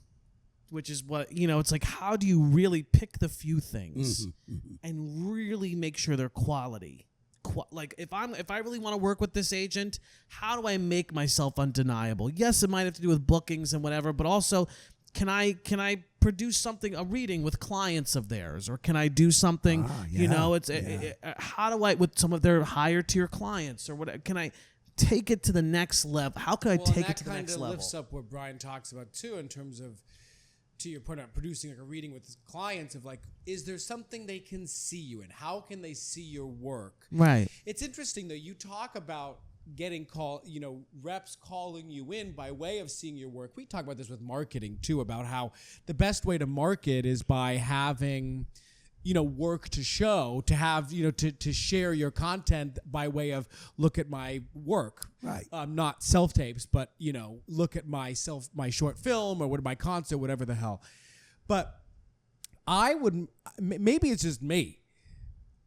which is what, you know, it's like, how do you really pick the few things and really make sure they're quality? Like, if I really want to work with this agent, how do I make myself undeniable? Yes, it might have to do with bookings and whatever, but also, can I produce something, a reading with clients of theirs, or can I do something, you know, how do I, with some of their higher tier clients or what, can I take it to the next level? How can I take it to the next level? That kind of lifts up what Brian talks about too, in terms of, to your point about producing like a reading with clients, of like, is there something they can see you in? How can they see your work? Right. It's interesting though, you talk about getting reps calling you in by way of seeing your work. We talk about this with marketing too, about how the best way to market is by having, you know, work to show, to have, you know, to share your content by way of, look at my work. Right. Not self-tapes, but, you know, look at my short film or my concert, whatever the hell. But I would, maybe it's just me,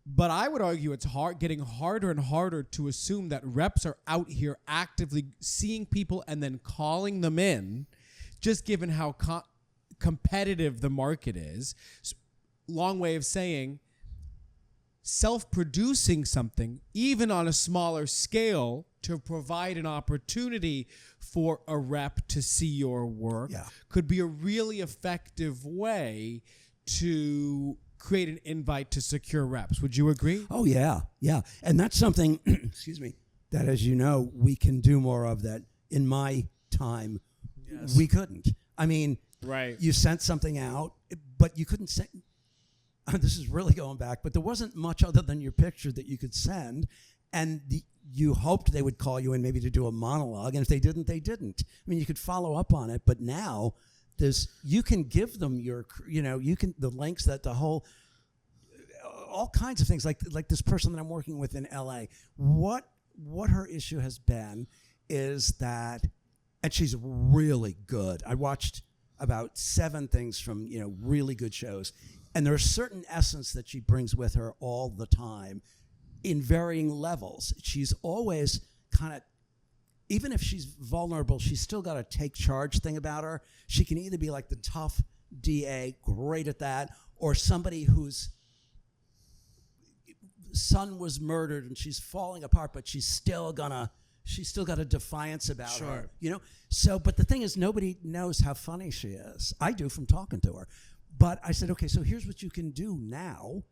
but I would argue it's getting harder and harder to assume that reps are out here actively seeing people and then calling them in, just given how competitive the market is. Long way of saying, self-producing something, even on a smaller scale, to provide an opportunity for a rep to see your work could be a really effective way to create an invite to secure reps. Would you agree? Oh, yeah. Yeah. And that's something, excuse me, that, as you know, we can do more of that. In my time, we couldn't. I mean, right. You sent something out, but you couldn't send. This is really going back, but there wasn't much other than your picture that you could send, and you hoped they would call you in maybe to do a monologue, and if they didn't, they didn't. I mean, you could follow up on it, but now you can give them the links, that the whole, all kinds of things, like this person that I'm working with in LA. What her issue has been is that, and she's really good. I watched about 7 things from, you know, really good shows. And there's a certain essence that she brings with her all the time in varying levels. She's always kind of, even if she's vulnerable, she's still got a take charge thing about her. She can either be like the tough DA, great at that, or somebody whose son was murdered and she's falling apart, but she's still got a defiance about her, you know? So, but the thing is, nobody knows how funny she is. I do, from talking to her. But I said, okay, so here's what you can do now.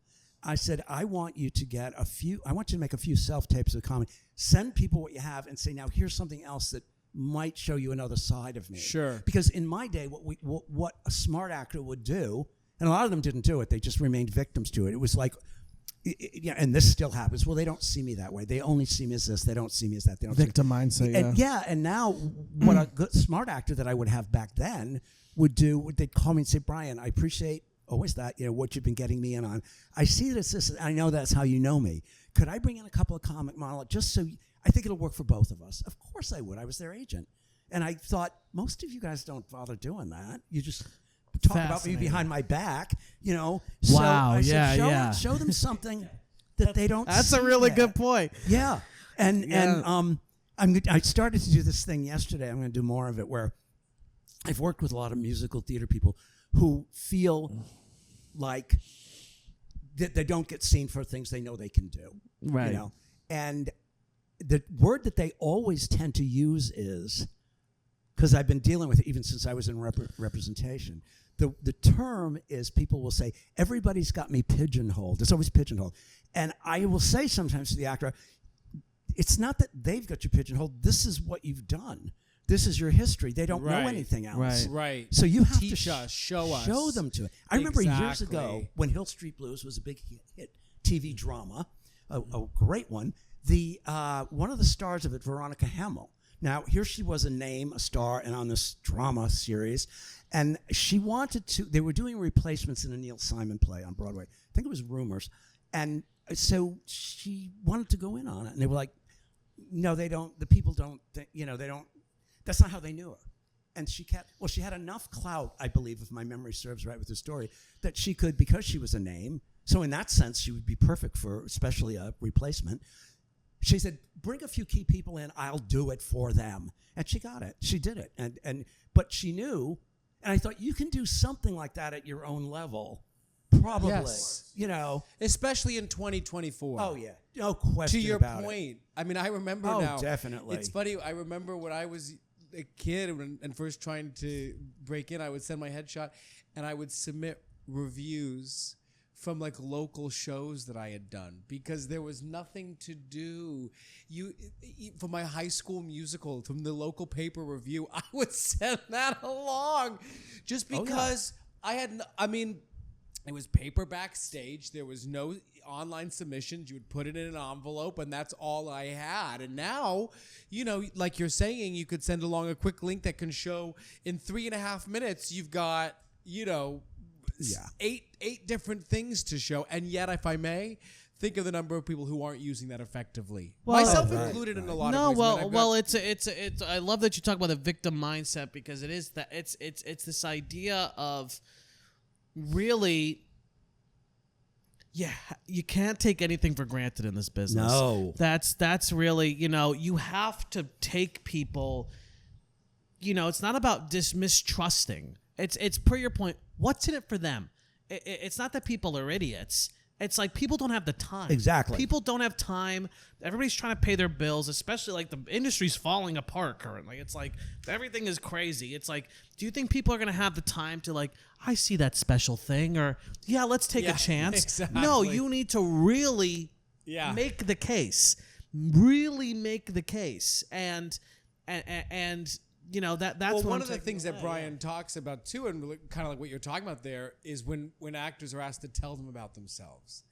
I said, I want you to make a few self-tapes of comedy. Send people what you have and say, now here's something else that might show you another side of me. Sure. Because in my day, what a smart actor would do, and a lot of them didn't do it, they just remained victims to it. It was like, and this still happens. Well, they don't see me that way. They only see me as this. They don't see me as that. They don't Victim mindset, and now what a good smart actor that I would have back then would do, they'd call me and say, Brian, I appreciate always that, you know, what you've been getting me in on. I see that it's this, I know that's how you know me. Could I bring in a couple of comic monologues just so I think it'll work for both of us? Of course I would. I was their agent. And I thought, most of you guys don't bother doing that. You just talk about me behind my back, you know. So I said, show them something that they don't That's see a really yet. good point. Yeah. I started to do this thing yesterday. I'm going to do more of it, where I've worked with a lot of musical theater people who feel like they don't get seen for things they know they can do. Right. You know? And the word that they always tend to use is, because I've been dealing with it even since I was in representation. The term is, people will say, everybody's got me pigeonholed. It's always pigeonholed. And I will say sometimes to the actor, it's not that they've got you pigeonholed. This is what you've done. This is your history. They don't know anything else. Right. So you have Teach to us, show us. Show them to it. I remember years Exactly. ago when Hill Street Blues was a big hit TV drama, a great one. The one of the stars of it, Veronica Hamill. Now, here she was a star, and on this drama series, and she wanted to, they were doing replacements in a Neil Simon play on Broadway. I think it was Rumors. And so she wanted to go in on it, and they were like, no, they don't, the people don't, they don't, that's not how they knew her. And she had enough clout, I believe, if my memory serves right with the story, that she could, because she was a name, so in that sense, she would be perfect for especially a replacement. She said, bring a few key people in, I'll do it for them. And she got it. She did it. But she knew, and I thought, you can do something like that at your own level. Probably. Yes. Especially in 2024. Oh, yeah. No question to your about point. I mean, I remember now. Oh, definitely. It's funny. I remember when I was a kid and first trying to break in, I would send my headshot and I would submit reviews from like local shows that I had done because there was nothing to do. For my high school musical, from the local paper review, I would send that along just because it was paper backstage. There was no online submissions. You would put it in an envelope, and that's all I had. And now, like you're saying, you could send along a quick link that can show in 3.5 minutes, you've got, eight different things to show. And yet, if I may, think of the number of people who aren't using that effectively. Myself included in a lot of ways. It's I love that you talk about the victim mindset because it is that it's this idea of really, you can't take anything for granted in this business. No. That's really, you have to take people, it's not about mistrusting. It's per your point, what's in it for them? It's not that people are idiots. It's like people don't have the time. Exactly. People don't have time. Everybody's trying to pay their bills, especially like the industry's falling apart currently. It's like everything is crazy. It's like, do you think people are going to have the time to like, I see that special thing or let's take a chance. Exactly. No, you need to really make the case. Really make the case. And that's one of the things that Brian talks about too, and kind of like what you're talking about there, is when actors are asked to tell them about themselves.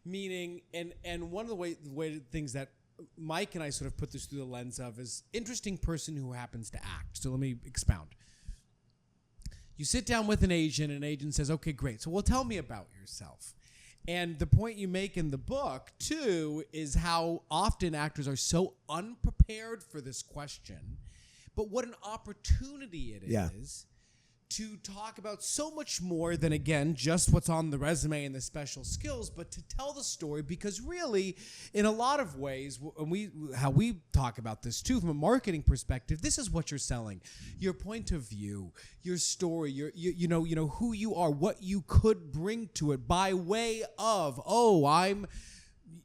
Meaning, and one of the things that Mike and I sort of put this through the lens of is interesting person who happens to act. So let me expound. You sit down with an agent, and an agent says, okay, great. So tell me about yourself. And the point you make in the book, too, is how often actors are so unprepared for this question. But what an opportunity it is to talk about so much more than, again, just what's on the resume and the special skills, but to tell the story because really, in a lot of ways, how we talk about this too, from a marketing perspective, this is what you're selling. Your point of view, your story, you who you are, what you could bring to it by way of, I'm,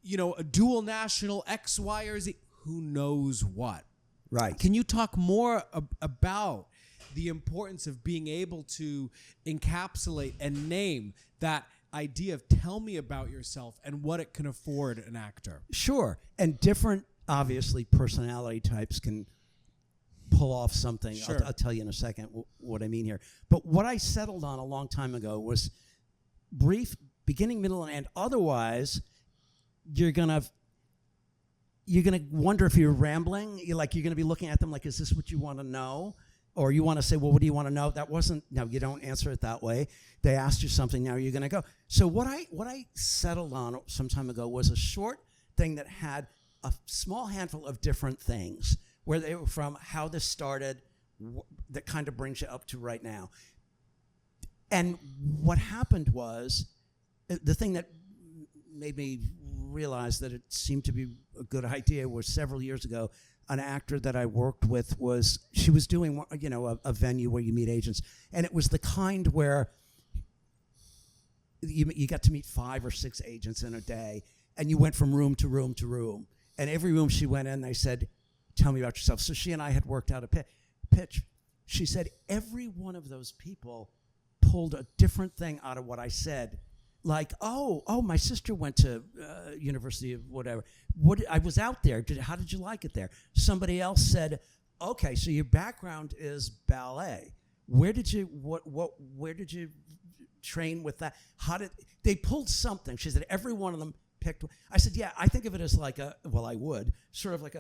a dual national X, Y, or Z, who knows what. Right. Can you talk more about the importance of being able to encapsulate and name that idea of tell me about yourself and what it can afford an actor? Sure. And different, obviously, personality types can pull off something. Sure. I'll tell you in a second what I mean here. But what I settled on a long time ago was brief, beginning, middle, and end. Otherwise, you're going to wonder if you're rambling. You're going to be looking at them like, is this what you want to know? Or you want to say, well, what do you want to know? No, you don't answer it that way. They asked you something, now you're going to go. So what I settled on some time ago was a short thing that had a small handful of different things, where they were from, how this started, that kind of brings you up to right now. And what happened was, the thing that made me realize that it seemed to be a good idea was several years ago, an actor that I worked with she was doing, a venue where you meet agents. And it was the kind where you got to meet 5 or 6 agents in a day, and you went from room to room to room. And every room she went in, they said, tell me about yourself. So she and I had worked out a pitch. she said every one of those people pulled a different thing out of what I said. Like, oh, my sister went to University of whatever. I was out there. How did you like it there? Somebody else said, okay, so your background is ballet. Where did you train with that? How did they pulled something? She said every one of them picked. I said, yeah, I think of it as like I would sort of like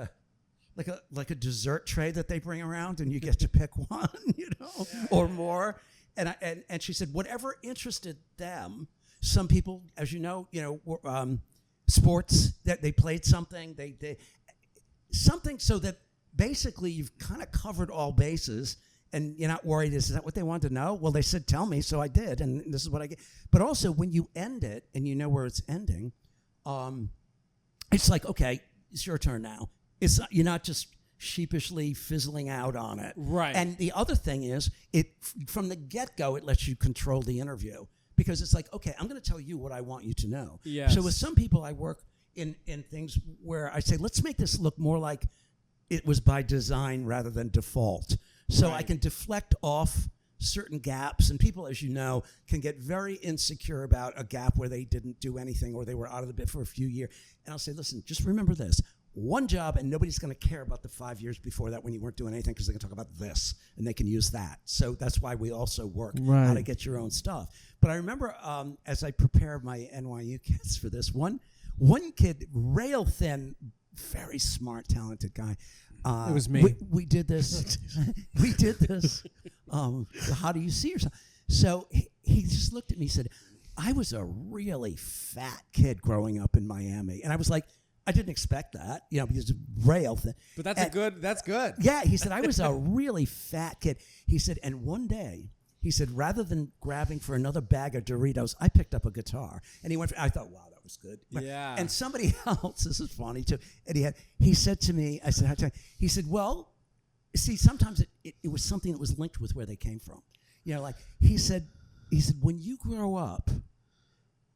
a dessert tray that they bring around, and you get to pick one, or more. And she said whatever interested them. Some people, as you know, sports, that they played something, they something, so that basically you've kind of covered all bases, and you're not worried. Is that what they wanted to know? Well, they said, tell me, so I did, and this is what I get. But also, when you end it and you know where it's ending, it's like, okay, it's your turn now. You're not just sheepishly fizzling out on it. Right. And the other thing is, from the get-go, it lets you control the interview. Because it's like, okay, I'm going to tell you what I want you to know. Yes. So with some people, I work in things where I say, let's make this look more like it was by design rather than default. So I can deflect off certain gaps. And people, as you know, can get very insecure about a gap where they didn't do anything or they were out of the bit for a few years. And I'll say, listen, just remember this. One job, and nobody's going to care about the 5 years before that when you weren't doing anything, because they can talk about this and they can use that. So that's why we also work how to get your own stuff. But I remember as I prepared my NYU kids for this, one kid, rail thin, very smart, talented guy. It was me. We did this. We did this. How do you see yourself? So he just looked at me and said, I was a really fat kid growing up in Miami. And I was like, I didn't expect that, because rail thing. But that's good. Yeah, he said, I was a really fat kid. He said, and one day, he said, rather than grabbing for another bag of Doritos, I picked up a guitar. And he went, I thought, wow, that was good. Yeah. And somebody else, this is funny too, and he said to me, I said, he said, well, see, sometimes it was something that was linked with where they came from. Like he said, when you grow up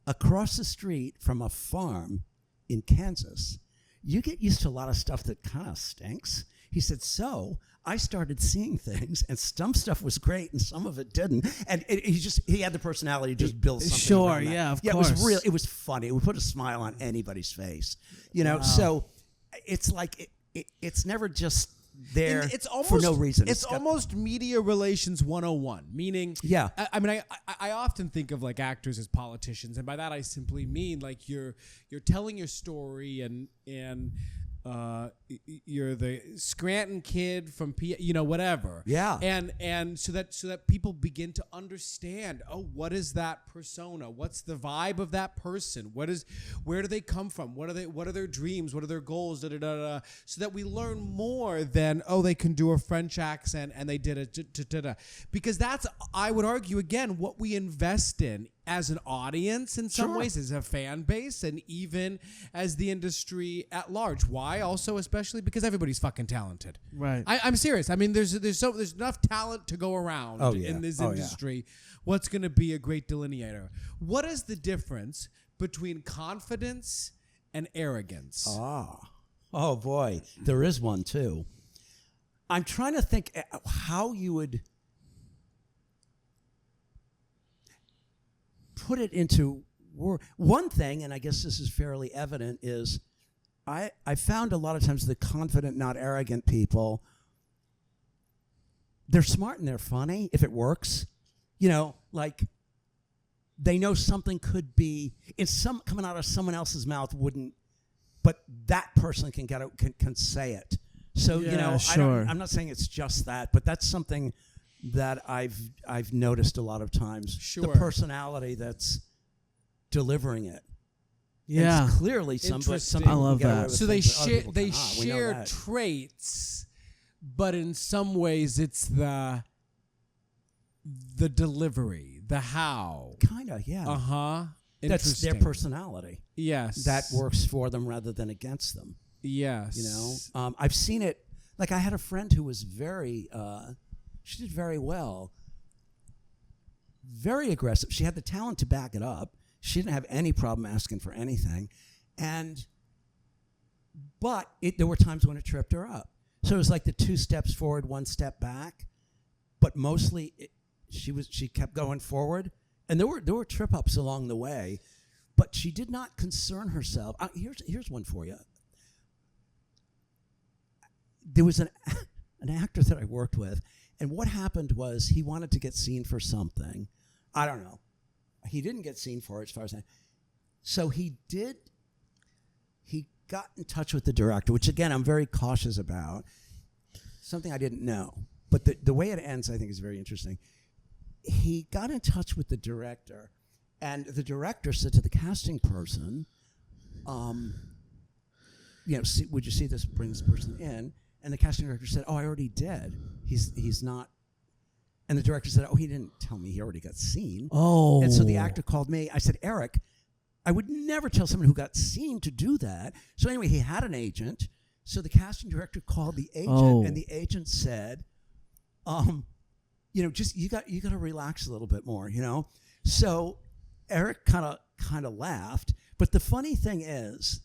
across the street from a farm in Kansas, you get used to a lot of stuff that kind of stinks. He said, so I started seeing things, and some stuff was great, and some of it didn't. And he had the personality to just build something. Sure, around that. yeah, of yeah, course. It was real. It was funny. It would put a smile on anybody's face. Wow. So it's like it's never just there for no reason. It's almost media relations 101, meaning, I mean, I often think of like actors as politicians, and by that I simply mean like you're telling your story, and you're the Scranton kid from whatever. Yeah. And so that people begin to understand, what is that persona? What's the vibe of that person? Where do they come from? What are their dreams? What are their goals? So that we learn more than, they can do a French accent and they did a because that's, I would argue again, what we invest in as an audience in some ways, as a fan base, and even as the industry at large. Why? Also, especially because everybody's fucking talented. Right. I'm serious. I mean, there's enough talent to go around in this industry. What's going to be a great delineator? What is the difference between confidence and arrogance? Oh boy, there is one too. I'm trying to think how you would put it into one thing, and I guess this is fairly evident, is I found a lot of times the confident, not arrogant people, they're smart and they're funny if it works. Like they know something could be coming out of someone else's mouth wouldn't, but that person can say it. So sure. I'm not saying it's just that, but that's something that I've noticed a lot of times. Sure. The personality that's delivering it. Yeah. And it's clearly some people I love that. So they share traits, but in some ways it's the delivery, the how. Kind of, yeah. Uh-huh. That's their personality. Yes. That works for them rather than against them. Yes. I've seen it. Like I had a friend who was she did very well, very aggressive. She had the talent to back it up. She didn't have any problem asking for anything. But there were times when it tripped her up. So it was like the 2 steps forward, 1 step back. but mostly she kept going forward, and there were trip ups along the way, but she did not concern herself. Here's one for you. There was an actor that I worked with, and what happened was he wanted to get seen for something. I don't know. He didn't get seen for it, as far as I know. So he got in touch with the director, which again I'm very cautious about. Something I didn't know, but the way it ends I think is very interesting. He got in touch with the director, and the director said to the casting person, would you see this, bring this person in? And the casting director said, oh, I already did. He's not. And the director said, oh, he didn't tell me he already got seen. Oh. And so the actor called me. I said, Eric, I would never tell someone who got seen to do that. So anyway, he had an agent. So the casting director called the agent, and the agent said, just you got to relax a little bit more, So Eric kind of laughed. But the funny thing is,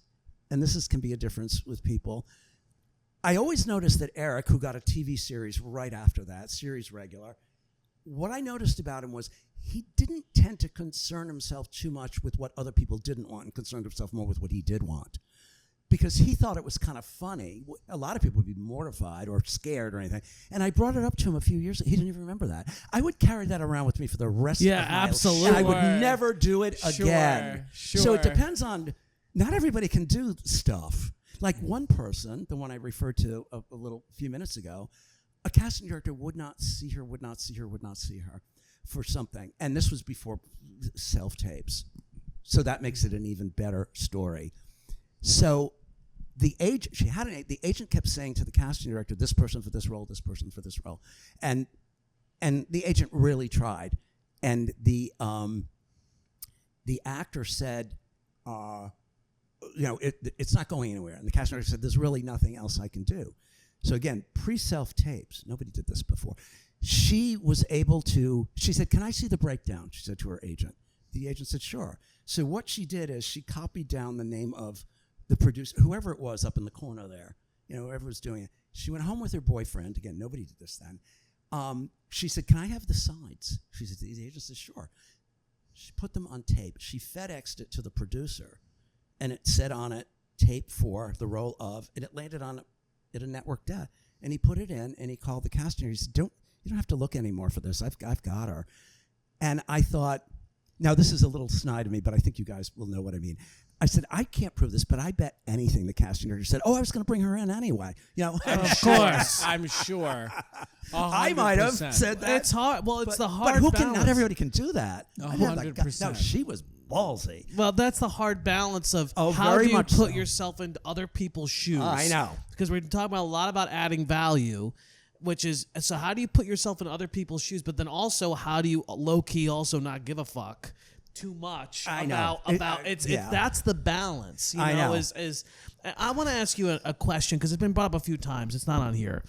and can be a difference with people, I always noticed that Eric, who got a TV series right after that, series regular, what I noticed about him was he didn't tend to concern himself too much with what other people didn't want and concerned himself more with what he did want. Because he thought it was kind of funny. A lot of people would be mortified or scared or anything. And I brought it up to him a few years ago. He didn't even remember that. I would carry that around with me for the rest of my life. absolutely. And I would never do it again. Sure. So it depends on, not everybody can do stuff. Like one person, the one I referred to a few minutes ago, a casting director would not see her for something. And this was before self-tapes. So that makes it an even better story. So the agent kept saying to the casting director, this person for this role, this person for this role. And the agent really tried. And the actor said, it's not going anywhere. And the casting director said, there's really nothing else I can do. So again, pre-self-tapes, nobody did this before. She said, can I see the breakdown? She said to her agent. The agent said, sure. So what she did is she copied down the name of the producer, whoever it was up in the corner there, whoever was doing it. She went home with her boyfriend. Again, nobody did this then. She said, can I have the sides? She said, the agent said, sure. She put them on tape. She FedExed it to the producer, and it said on it, tape for the role of, and it landed on at a network debt. And he put it in, and he called the casting. He said, you don't have to look anymore for this. I've got her. And I thought, now this is a little snide of me, but I think you guys will know what I mean. I said, I can't prove this, but I bet anything the casting director said, oh, I was going to bring her in anyway. Of course. I'm sure. 100%. I might have said that. It's hard. Well, it's the hard balance. Not everybody can do that. 100%. No, she was ballsy. Well, that's the hard balance of how very do you much put so. yourself into other people's shoes. I know. Because we're talking about a lot about adding value, which is, so how do you put yourself in other people's shoes, but then also how do you low-key also not give a fuck too much about that's the balance, I know. is I want to ask you a question because it's been brought up a few times. It's not on here.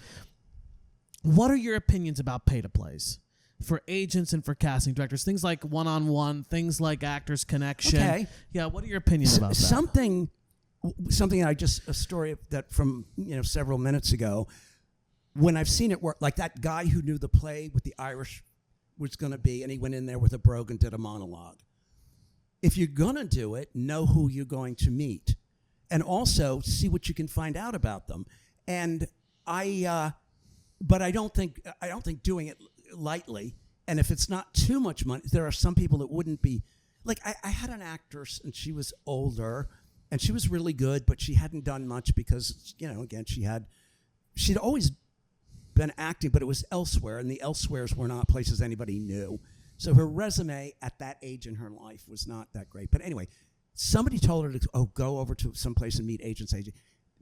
What are your opinions about pay-to-plays for agents and for casting directors? Things like one-on-one, things like Actors Connection. Okay. Yeah, what are your opinions about that? Something a story that from several minutes ago, when I've seen it work, like that guy who knew the play with the Irish was going to be, and he went in there with a brogue and did a monologue. If you're going to do it, know who you're going to meet, and also see what you can find out about them. And but I don't think doing it lightly. And if it's not too much money, there are some people that wouldn't be. Like I had an actress, and she was older, and she was really good, but she hadn't done much because again she'd always been acting, but it was elsewhere, and the elsewheres were not places anybody knew. So her resume at that age in her life was not that great. But anyway, somebody told her to go over to some place and meet agents.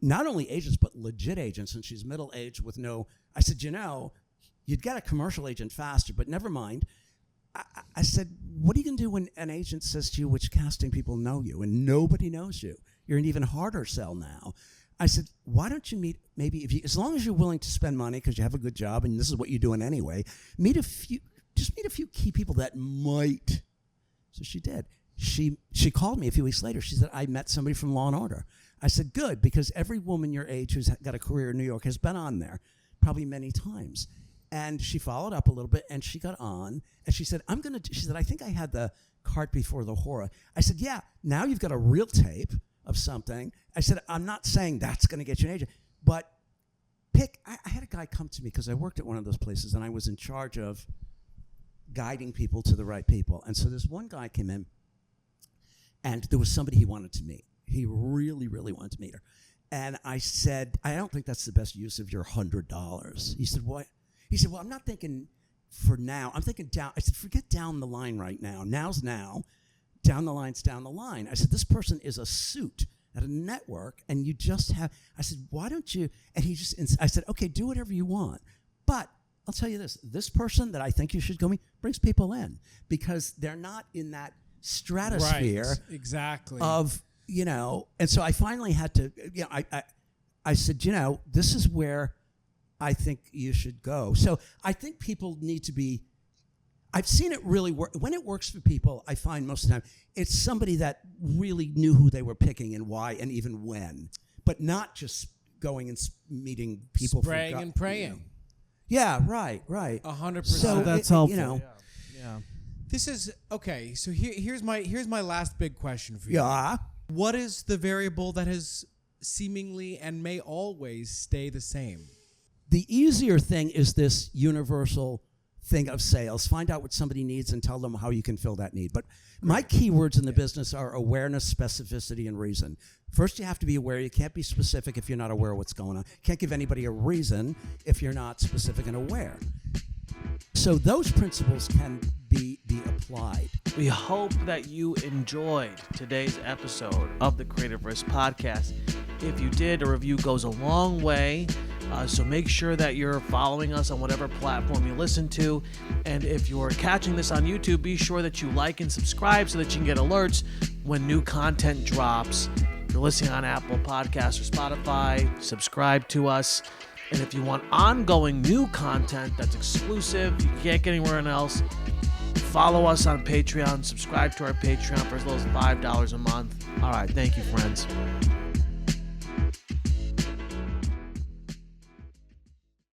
Not only agents, but legit agents. And she's middle-aged with no... I said, you'd get a commercial agent faster, but never mind. I said, what are you going to do when an agent says to you which casting people know you and nobody knows you? You're an even harder sell now. I said, why don't you meet, maybe as long as you're willing to spend money because you have a good job and this is what you're doing anyway, meet a few key people that might. So she did. She called me a few weeks later. She said, I met somebody from Law & Order. I said, good, because every woman your age who's got a career in New York has been on there, probably many times. And she followed up a little bit, and she got on, and she said, she said, I think I had the cart before the horse. I said, yeah, now you've got a real tape of something. I said, I'm not saying that's going to get you an agent, but I had a guy come to me because I worked at one of those places, and I was in charge of guiding people to the right people. And so this one guy came in, and there was somebody he wanted to meet. He really, really wanted to meet her. And I said, I don't think that's the best use of your $100. He said, what? He said, well, I'm not thinking for now. I'm thinking down. I said, forget down the line right now. Now's now. Down the line's down the line. I said, this person is a suit at a network, and you just have. I said, why don't you? And I said, okay, do whatever you want. But I'll tell you this person that I think you should go meet brings people in because they're not in that stratosphere. Right, exactly. Of, and so I finally had to, I said, this is where I think you should go. So I think people need to be, I've seen it really work. When it works for people, I find most of the time, it's somebody that really knew who they were picking and why and even when, but not just going and meeting people. Spraying and praying. Yeah, right. 100%. So that's helpful. Yeah. This is, okay, so here's my last big question for you. Yeah. What is the variable that has seemingly and may always stay the same? The easier thing is this universal thing of sales. Find out what somebody needs and tell them how you can fill that need. But my keywords in the business are awareness, specificity, and reason. First, you have to be aware. You can't be specific if you're not aware of what's going on. Can't give anybody a reason if you're not specific and aware. So those principles can be applied. We hope that you enjoyed today's episode of the Creative Risk Podcast. If you did, a review goes a long way. So make sure that you're following us on whatever platform you listen to. And if you're catching this on YouTube, be sure that you like and subscribe so that you can get alerts when new content drops. If you're listening on Apple Podcasts or Spotify, subscribe to us. And if you want ongoing new content that's exclusive, you can't get anywhere else, follow us on Patreon, subscribe to our Patreon for as little as $5 a month. All right, thank you, friends.